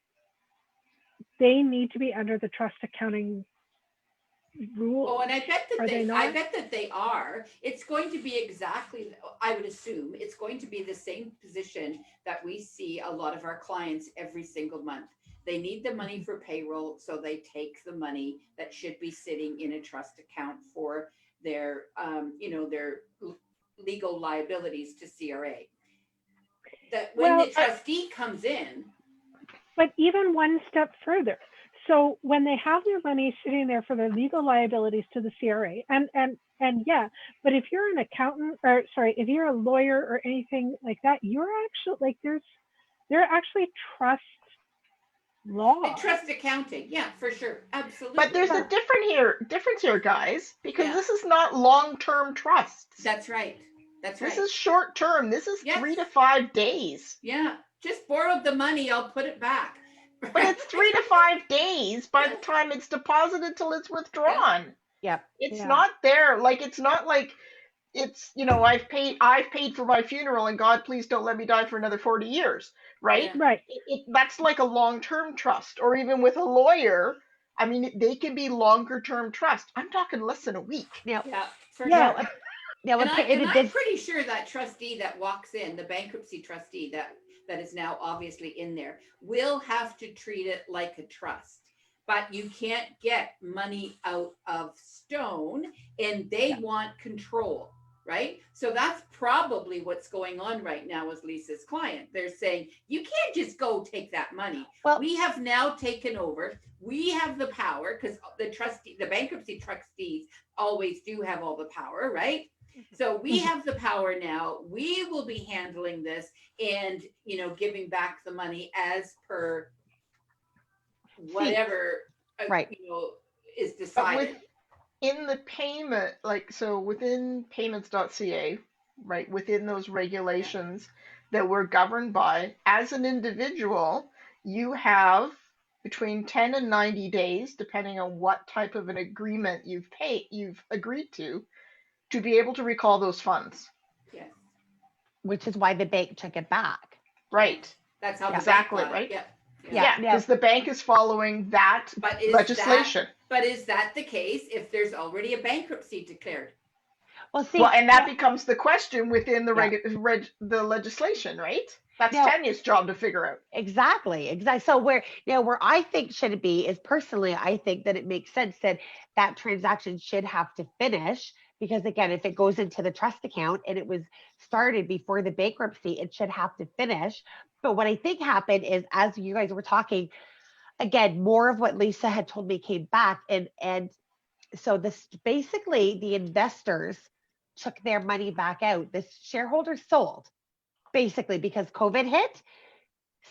they need to be under the trust accounting rules. Oh, and I bet that they are. It's going to be exactly, I would assume, it's going to be the same position that we see a lot of our clients every single month. They need the money for payroll, so they take the money that should be sitting in a trust account for their, their legal liabilities to CRA. That when the trustee comes in. But even one step further. So when they have their money sitting there for their legal liabilities to the CRA, and yeah, but if you're an accountant, if you're a lawyer or anything like that, you're actually like there are actually trust law. And trust accounting, yeah, for sure, absolutely. But there's a difference here, guys, because this is not long-term trusts. That's right. This is short-term. This is 3 to 5 days. Yeah, just borrowed the money, I'll put it back. But it's 3 to 5 days by the time it's deposited till it's withdrawn. Yeah. It's not there. Like, it's not like it's, I've paid for my funeral, and God, please don't let me die for another 40 years. Right? Yeah. Right. That's like a long-term trust, or even with a lawyer. I mean, they can be longer-term trust. I'm talking less than a week. Yeah. Now, I'm pretty sure that trustee that walks in, the bankruptcy trustee that that is now obviously in there, will have to treat it like a trust. But you can't get money out of stone, and they want control, right? So that's probably what's going on right now with Lisa's client. They're saying, you can't just go take that money. Well, we have now taken over. We have the power, because the bankruptcy trustees always do have all the power, right? So we have the power now. We will be handling this and, giving back the money as per whatever, right. is But decided. in the payment, so within payments.ca, right, within those regulations that we're governed by, as an individual, you have between 10 and 90 days, depending on what type of an agreement you've agreed to be able to recall those funds. Yes. Which is why the bank took it back. Right. That's how exactly, the bank right? Yeah. Yeah, because the bank is following that legislation. But is that the case if there's already a bankruptcy declared? Well, see, and that becomes the question within the the legislation, right? That's Tanya's job to figure out. Exactly. So where I think should it be is, personally, I think that it makes sense that transaction should have to finish, because again, if it goes into the trust account and it was started before the bankruptcy, it should have to finish. But what I think happened is, as you guys were talking, again, more of what Lisa had told me came back, and so this, basically, the investors took their money back out. The shareholders sold, basically, because COVID hit.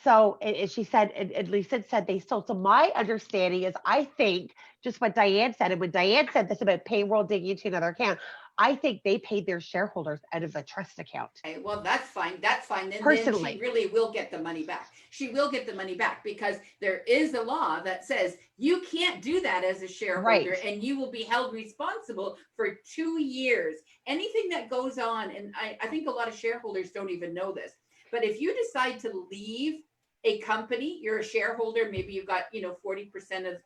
So she said, at least it said they sold. So my understanding is, I think, just what Diane said, and when Diane said this about payroll digging into another account, I think they paid their shareholders out of a trust account. Okay, well, that's fine. Then Personally, she really will get the money back. She will get the money back, because there is a law that says you can't do that as a shareholder, and you will be held responsible for 2 years. Anything that goes on, and I think a lot of shareholders don't even know this, but if you decide to leave a company, you're a shareholder, maybe you've got 40%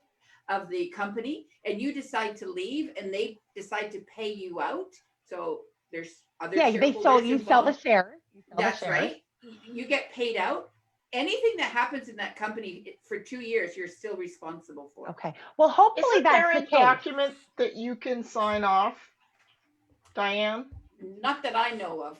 of the company, and you decide to leave, and they decide to pay you out. So there's other shareholders you sell the shares. That's right. You get paid out. Anything that happens in that company for 2 years, you're still responsible for. Okay. Well, hopefully Isn't that's there the a case. document that you can sign off, Diane? Not that I know of.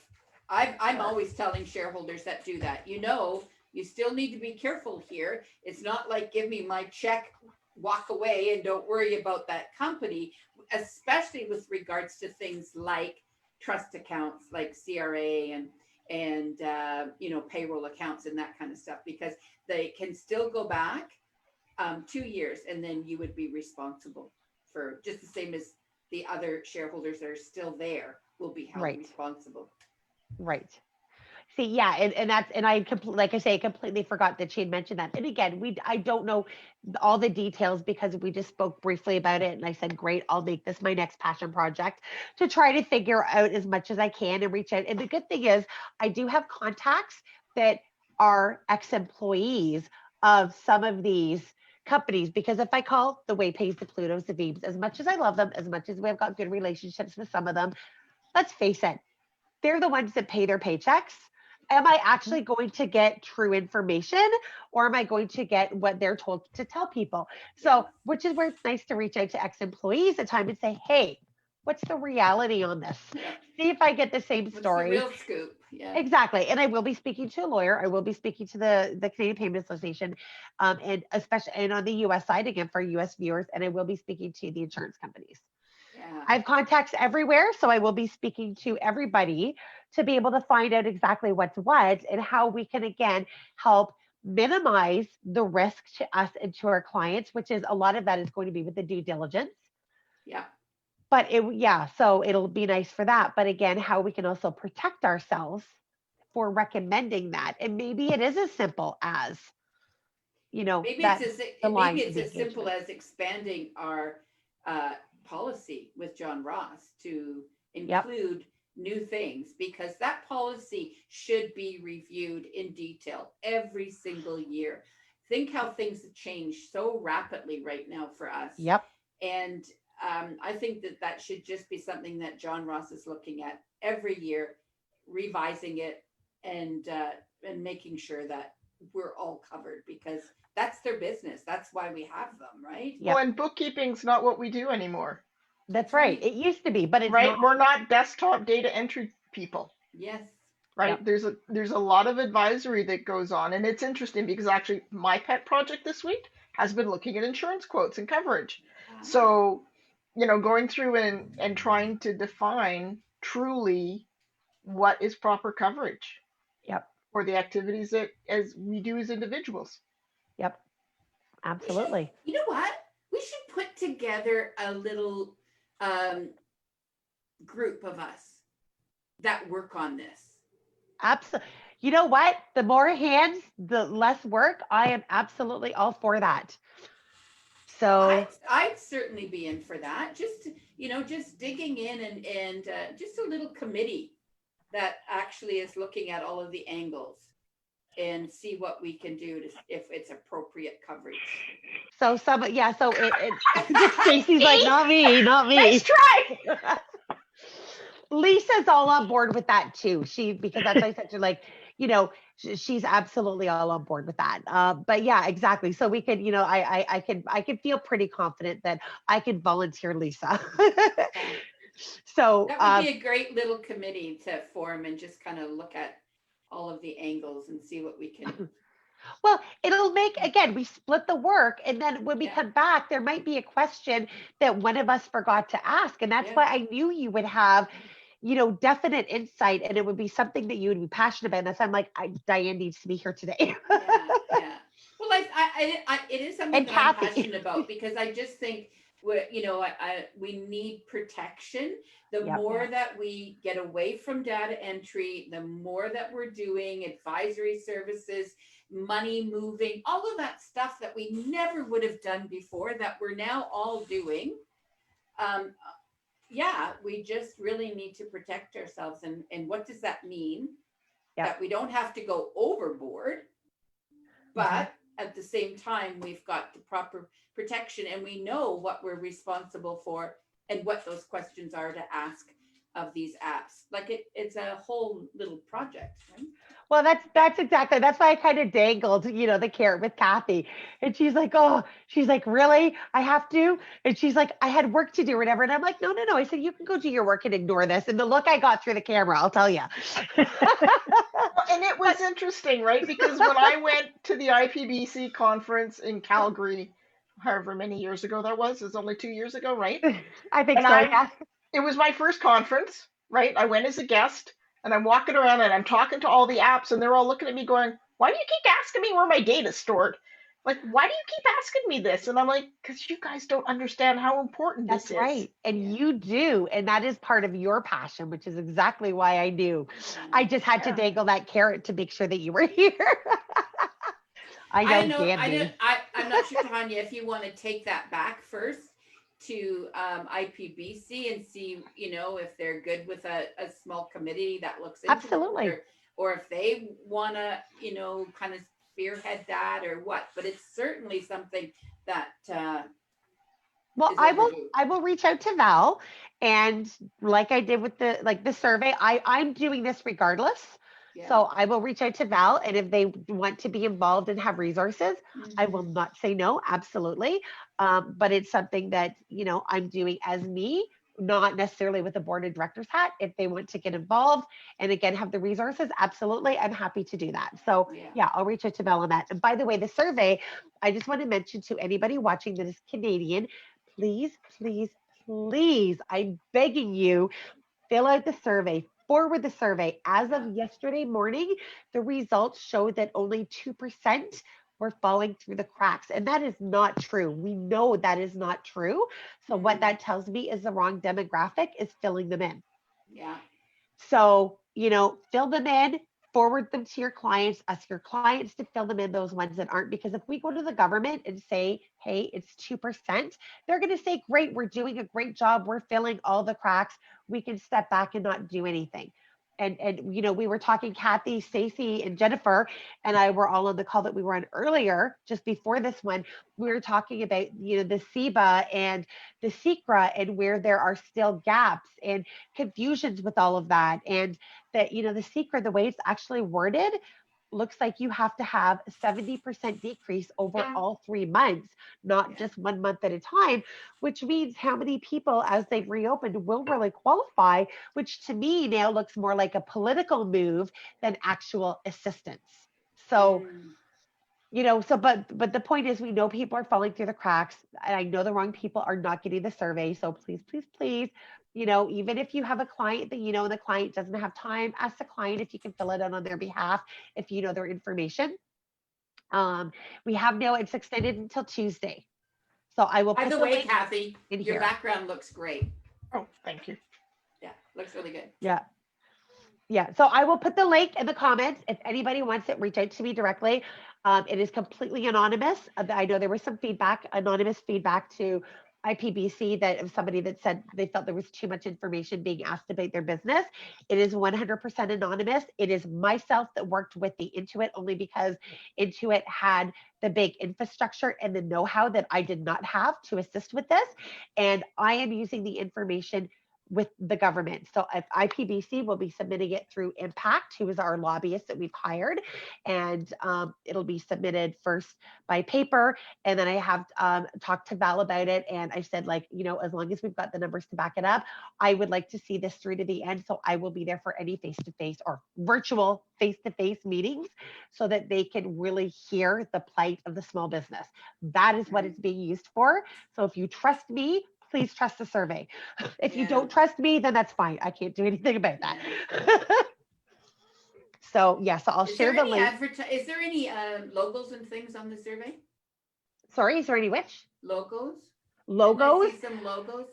I'm always telling shareholders that do that. You still need to be careful here. It's not like, give me my check, walk away, and don't worry about that company, especially with regards to things like trust accounts, like CRA and payroll accounts and that kind of stuff, because they can still go back 2 years, and then you would be responsible for, just the same as the other shareholders that are still there will be held responsible. Right. See, yeah, and I like I say, I completely forgot that she had mentioned that. And again, I don't know all the details, because we just spoke briefly about it, and I said, great, I'll make this my next passion project, to try to figure out as much as I can and reach out. And the good thing is, I do have contacts that are ex-employees of some of these companies, because if I call the Waypays, the Plutos, the Veebs, as much as I love them, as much as we've got good relationships with some of them, let's face it, they're the ones that pay their paychecks. Am I actually going to get true information, or am I going to get what they're told to tell people? So, which is where it's nice to reach out to ex-employees at time and say, hey, what's the reality on this? See if I get the same story. What's the real scoop? Yeah. Exactly. And I will be speaking to a lawyer. I will be speaking to the Canadian Payment Association, and especially, and on the US side, again, for US viewers, and I will be speaking to the insurance companies. Yeah. I have contacts everywhere, so I will be speaking to everybody to be able to find out exactly what's what, and how we can, again, help minimize the risk to us and to our clients, which is, a lot of that is going to be with the due diligence. Yeah. But so it'll be nice for that. But again, how we can also protect ourselves for recommending that. And maybe it is as simple as, maybe it's as simple as expanding our policy with John Ross to include new things, because that policy should be reviewed in detail every single year. Think how things have changed so rapidly right now for us. Yep. And I think that should just be something that John Ross is looking at every year, revising it, and making sure that we're all covered, because that's their business. That's why we have them, right? Yep. Well, and bookkeeping's not what we do anymore, That's right. It used to be, but it's right? not. We're not desktop data entry people, Yes. right? Yep. There's a lot of advisory that goes on, and it's interesting because actually my pet project this week has been looking at insurance quotes and coverage. So, going through and trying to define truly what is proper coverage Yep. for the activities that as we do as individuals. Yep. Absolutely. You know what? We should put together a little group of us that work on this. Absolutely. You know what? The more hands, the less work. I am absolutely all for that. So I'd certainly be in for that. Just, just digging in and just a little committee that actually is looking at all of the angles and see what we can do if it's appropriate coverage. So Stacy's like, not me. Nice try. Lisa's all on board with that too. Because that's why I said to like, she's absolutely all on board with that. But yeah, exactly. So we could, I could feel pretty confident that I could volunteer Lisa. So that would be a great little committee to form and just kind of look at all of the angles and see what we can. Well, it'll again, we split the work, and then when we come back, there might be a question that one of us forgot to ask. And that's why I knew you would have, definite insight, and it would be something that you would be passionate about. And that's why I'm like, Diane needs to be here today. Yeah. Well, it is something And that Kathy. I'm passionate about, because I just think we need protection. The more that we get away from data entry, the more that we're doing advisory services, money moving, all of that stuff that we never would have done before, that we're now all doing. We just really need to protect ourselves. And what does that mean? That we don't have to go overboard, but at the same time, we've got the proper protection, and we know what we're responsible for and what those questions are to ask of these apps. Like it's a whole little project, right? Well, that's exactly, that's why I kind of dangled, the carrot with Kathy. And she's like, really? I have to? And she's like, I had work to do or whatever. And I'm like, no. I said, you can go do your work and ignore this. And the look I got through the camera, I'll tell you. And it was interesting, right? Because when I went to the IPBC conference in Calgary, however many years ago that was, it's only 2 years ago, right? I think so, yeah. It was my first conference, right? I went as a guest, and I'm walking around and I'm talking to all the apps, and they're all looking at me going, why do you keep asking me where my data's stored? Like, why do you keep asking me this? And I'm like, because you guys don't understand how important this is. That's right. And you do. And that is part of your passion, which is exactly why I knew. I just had to dangle that carrot to make sure that you were here. I'm not sure, Tanya, if you want to take that back first to IPBC and see, if they're good with a small committee that looks into Absolutely. it, or if they want to, kind of spearhead that or what. But it's certainly something that well, I will reach out to Val, and like I did with the survey, I'm doing this regardless. Yeah. So I will reach out to Val, and if they want to be involved and have resources, I will not say no, absolutely. But it's something that, I'm doing as me, not necessarily with the board of directors hat. If they want to get involved and again, have the resources, absolutely, I'm happy to do that. So yeah, I'll reach out to Val on that. And by the way, the survey, I just want to mention to anybody watching that is Canadian, please, I'm begging you, fill out the survey, forward the survey. As of yesterday morning, the results show that only 2% were falling through the cracks. And that is not true. We know that is not true. So what that tells me is the wrong demographic is filling them in. Yeah. So, fill them in, forward them to your clients, ask your clients to fill them in, those ones that aren't, because if we go to the government and say, hey, it's 2%, they're going to say, great, we're doing a great job. We're filling all the cracks. We can step back and not do anything. And we were talking, Kathy, Stacey, and Jennifer, and I were all on the call that we were on earlier, just before this one. We were talking about, the SEBA and the SECRA, and where there are still gaps and confusions with all of that. And that, the SECRA, the way it's actually worded, looks like you have to have a 70% decrease over all 3 months, not just 1 month at a time, which means how many people as they've reopened will really qualify, which to me now looks more like a political move than actual assistance. So, but the point is we know people are falling through the cracks, and I know the wrong people are not getting the survey. So please, please, please, even if you have a client that the client doesn't have time, ask the client if you can fill it out on their behalf if you know their information. We have now, it's extended until Tuesday. So I will By put the the way, link Kathy, in your here. background looks great. Oh, thank you. Yeah, looks really good. Yeah. Yeah. So I will put the link in the comments. If anybody wants it, reach out to me directly. It is completely anonymous. I know there was some anonymous feedback to IPBC that of somebody that said they felt there was too much information being asked about their business. It is 100% anonymous. It is myself that worked with the Intuit only because Intuit had the big infrastructure and the know-how that I did not have to assist with this. And I am using the information with the government. So if IPBC will be submitting it through Impact, who is our lobbyist that we've hired, and it'll be submitted first by paper. And then I have talked to Val about it, and I said, as long as we've got the numbers to back it up, I would like to see this through to the end. So I will be there for any face-to-face or virtual face-to-face meetings so that they can really hear the plight of the small business. That is what it's being used for. So if you trust me, please trust the survey. If you don't trust me, then that's fine. I can't do anything about that. So I'll share the link. Is there any logos and things on the survey? Sorry, is there any which? Logos? Logos? I see some logos?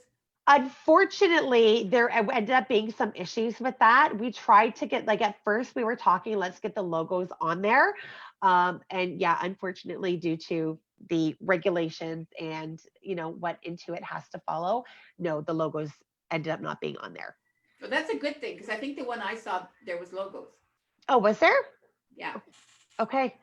Unfortunately, there ended up being some issues with that. We tried to get, at first we were talking, let's get the logos on there. Unfortunately, due to the regulations and, what Intuit has to follow, no, the logos ended up not being on there. Well, that's a good thing, because I think the one I saw, there was logos. Oh, was there? Yeah. Okay.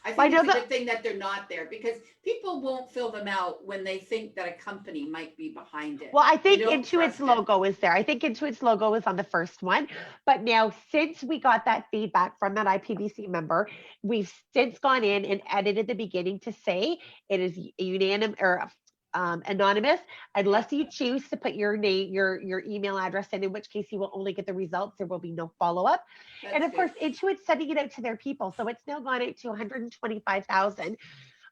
I think it's a good thing that they're not there, because people won't fill them out when they think that a company might be behind it. Well, I think Intuit's logo is there. I think Intuit's logo was on the first one. But now, since we got that feedback from that IPBC member, we've since gone in and edited the beginning to say it is unanimous or anonymous, unless you choose to put your name, your email address in which case you will only get the results. There will be no follow-up. And of course, Intuit's sending it out to their people. So it's now gone out to 125,000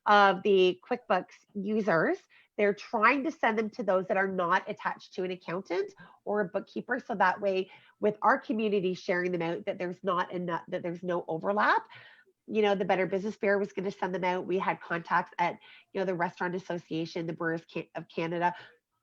of the QuickBooks users. They're trying to send them to those that are not attached to an accountant or a bookkeeper. So that way, with our community sharing them out, that there's no overlap. The Better Business Bureau was going to send them out. We had contacts at, the Restaurant Association, the Brewers of Canada,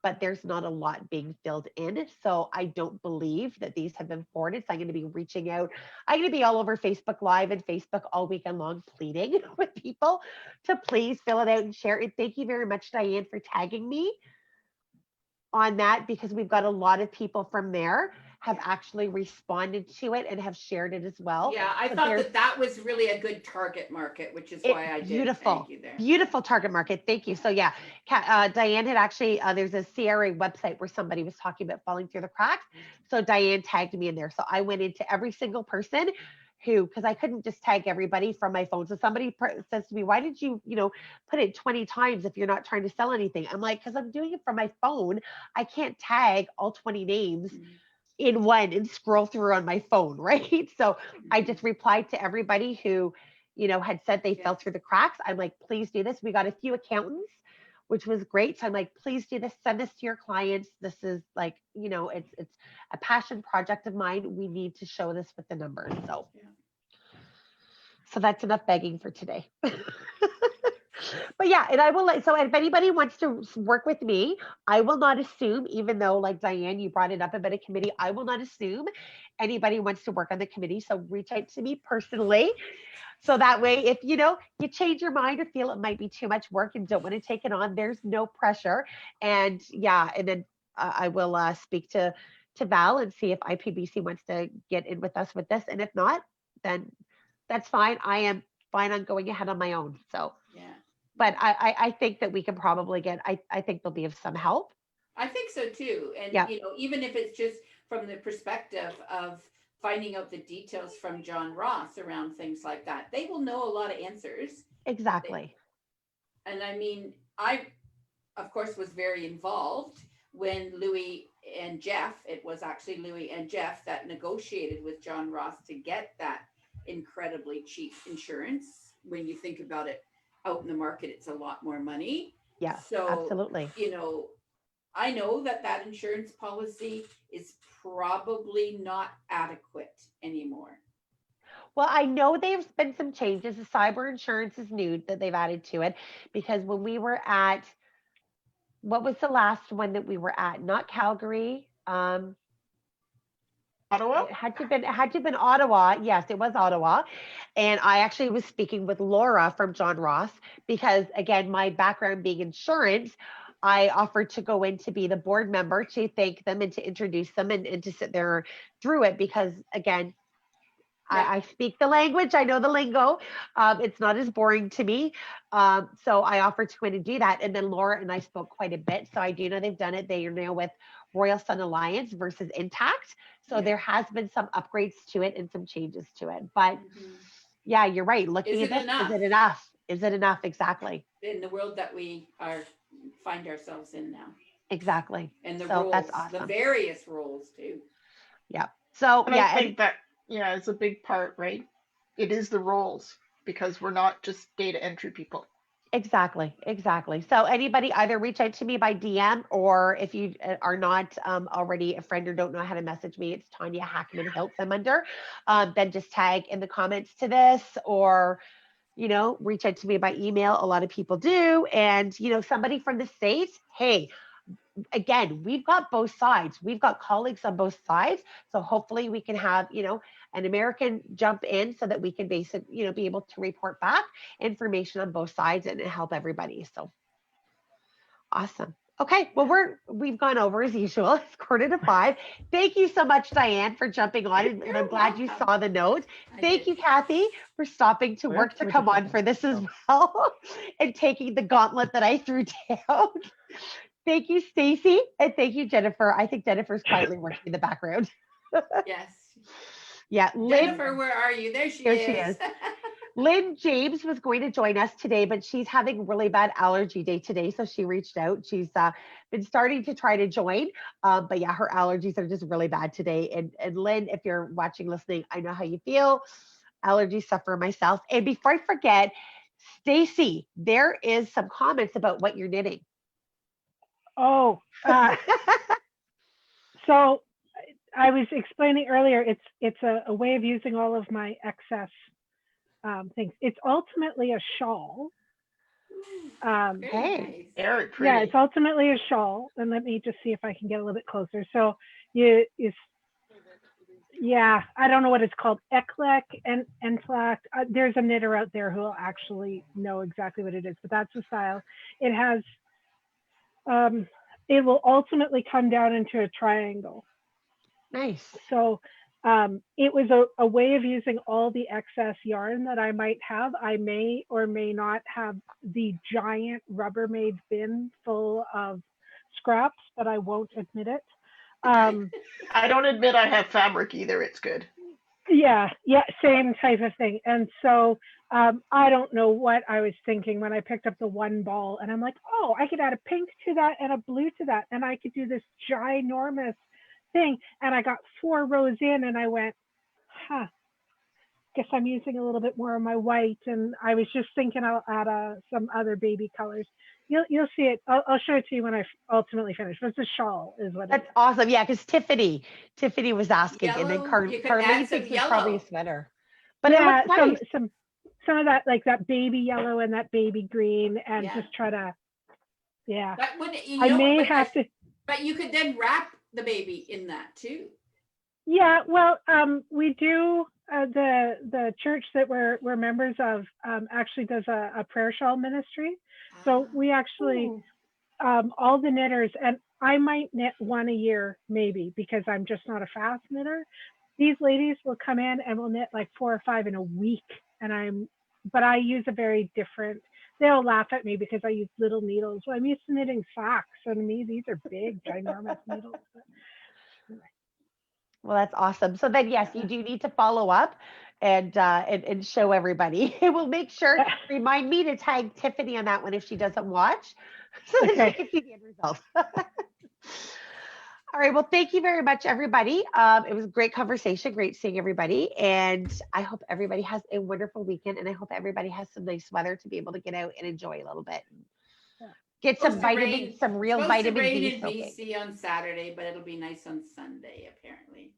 but there's not a lot being filled in. So I don't believe that these have been forwarded. So I'm going to be reaching out. I'm going to be all over Facebook Live and Facebook all weekend long pleading with people to please fill it out and share it. Thank you very much, Diane, for tagging me on that, because we've got a lot of people from there have actually responded to it and have shared it as well. Yeah, I thought that was really a good target market, which is why I did. Beautiful. Thank you there. Beautiful target market. Thank you. So Diane had actually, there's a CRA website where somebody was talking about falling through the cracks. So Diane tagged me in there. So I went into every single person because I couldn't just tag everybody from my phone. So somebody says to me, why did you, put it 20 times if you're not trying to sell anything? I'm like, because I'm doing it from my phone. I can't tag all 20 names in one and scroll through on my phone, right? So I just replied to everybody who, had said they fell through the cracks. I'm like, please do this. We got a few accountants, which was great. So I'm like, please do this. Send this to your clients. This is it's a passion project of mine. We need to show this with the numbers. So that's enough begging for today. But and I will so if anybody wants to work with me, I will not assume, even though like Diane, you brought it up about a committee, I will not assume anybody wants to work on the committee. So reach out to me personally. So that way, if you change your mind or feel it might be too much work and don't want to take it on, there's no pressure. And and then I will speak to Val and see if IPBC wants to get in with us with this. And if not, then that's fine. I am fine on going ahead on my own. So but I think that we can probably get, I think they'll be of some help. I think so too. And, even if it's just from the perspective of finding out the details from John Ross around things like that. They will know a lot of answers. Exactly. And I mean, I, of course, was very involved when Louis and Jeff, it was actually Louis and Jeff that negotiated with John Ross to get that incredibly cheap insurance. When you think about it, out in the market, it's a lot more money. Yeah, So, absolutely. you know, I know that insurance policy is probably not adequate anymore. Well, I know there's been some changes. The cyber insurance is new that they've added to it, because when we were at, what was the last one that we were at? Not Calgary. Ottawa? It had to have been Ottawa. Yes, it was Ottawa. And I actually was speaking with Laura from John Ross, because again, my background being insurance, I offered to go in to be the board member to thank them and to introduce them, and to sit there through it, because again, Yeah. I speak the language. I know the lingo. It's not as boring to me. So I offered to go in and do that. And then Laura and I spoke quite a bit. So I do know they've done it. They are now with Royal Sun Alliance versus Intact. So Yeah. there has been some upgrades to it and some changes to it. But Mhm. yeah, you're right. Looking Is at it this, enough? is it enough? Is it enough? Exactly. In the world that we find ourselves in now, Exactly. and the So roles, that's the awesome. various roles too. Yeah. So And yeah, I think that, yeah, it's a big part, right? It is the roles, because we're not just data entry people. exactly, exactly. So anybody, either reach out to me by DM, or if you are not already a friend or don't know how to message me, it's Tanya Hackman Hiltz I'm under. Then just tag in the comments to this, or reach out to me by email. A lot of people do. And somebody from the States, hey, again, we've got both sides. We've got colleagues on both sides. So hopefully we can have, an American jump in, so that we can be able to report back information on both sides and help everybody. So awesome. Okay, well, we've gone over as usual. It's 4:45. Thank you so much, Diane, for jumping on, and I'm You're glad you welcome. saw the note. I Thank did. you, Kathy, for stopping to work to come on for this as well, and taking the gauntlet that I threw down. Thank you, Stacy, and thank you, Jennifer. I think Jennifer's quietly working in the background. Yes. Yeah, Lynn, Jennifer, where are you? There she there is. she is. Lynn James was going to join us today, but she's having really bad allergy day today, so she reached out. She's been starting to try to join, but yeah, her allergies are just really bad today. And Lynn, if you're watching, listening, I know how you feel. Allergy sufferer myself. And before I forget, Stacy, there is some comments about what you're knitting. Oh, so I was explaining earlier, it's a way of using all of my excess things. It's ultimately a shawl. Very Hey. nice. Very pretty. Yeah, it's ultimately a shawl. And let me just see if I can get a little bit closer. So yeah, I don't know what it's called. Eclec and Enflac. There's a knitter out there who will actually know exactly what it is, but that's the style. It has, it will ultimately come down into a triangle. Nice. So it was a way of using all the excess yarn that I might have. I may or may not have the giant Rubbermaid bin full of scraps, but I won't admit it. I don't admit I have fabric either. It's good. Yeah, same type of thing. And so I don't know what I was thinking when I picked up the one ball, and I'm like, oh, I could add a pink to that and a blue to that, and I could do this ginormous thing. And I got 4 rows in, and I went, guess I'm using a little bit more of my white. And I was just thinking I'll add some other baby colors. You'll see it. I'll show it to you when I ultimately finish. But it's a shawl, is what That's it is. awesome. Yeah, because Tiffany was asking, and then Yellow, you could add Carlene some thinks it's probably a yellow. sweater. But yeah, it looks nice. some of that, like that baby yellow and that baby green, and Yeah. just try to, yeah. But when I may have to. But you could then wrap the baby in that too. Yeah, well, we do. The church that we're members of actually does a prayer shawl ministry. So we actually, all the knitters, and I might knit one a year maybe, because I'm just not a fast knitter. These ladies will come in and will knit like 4 or 5 in a week, but I use a very different. They'll laugh at me because I use little needles. Well, I'm used to knitting socks, so to me these are big, ginormous needles. Well, that's awesome. So then, yes, you do need to follow up and show everybody. We'll make sure, remind me to tag Tiffany on that one if she doesn't watch, so that she Okay. can see the end result. All right. Well, thank you very much, everybody. It was a great conversation, great seeing everybody. And I hope everybody has a wonderful weekend. And I hope everybody has some nice weather to be able to get out and enjoy a little bit. Get some vitamin, some real vitamin rain D in soaking. BC on Saturday, but it'll be nice on Sunday, apparently.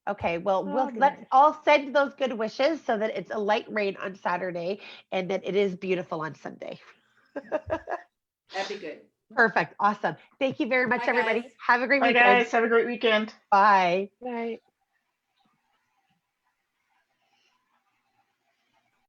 Okay, well, Okay. let's all send those good wishes so that it's a light rain on Saturday and that it is beautiful on Sunday. That'd be good. Perfect. Awesome. Thank you very much, Bye, everybody. guys. Have a great Bye, weekend. guys. Have a great weekend. Bye. Right.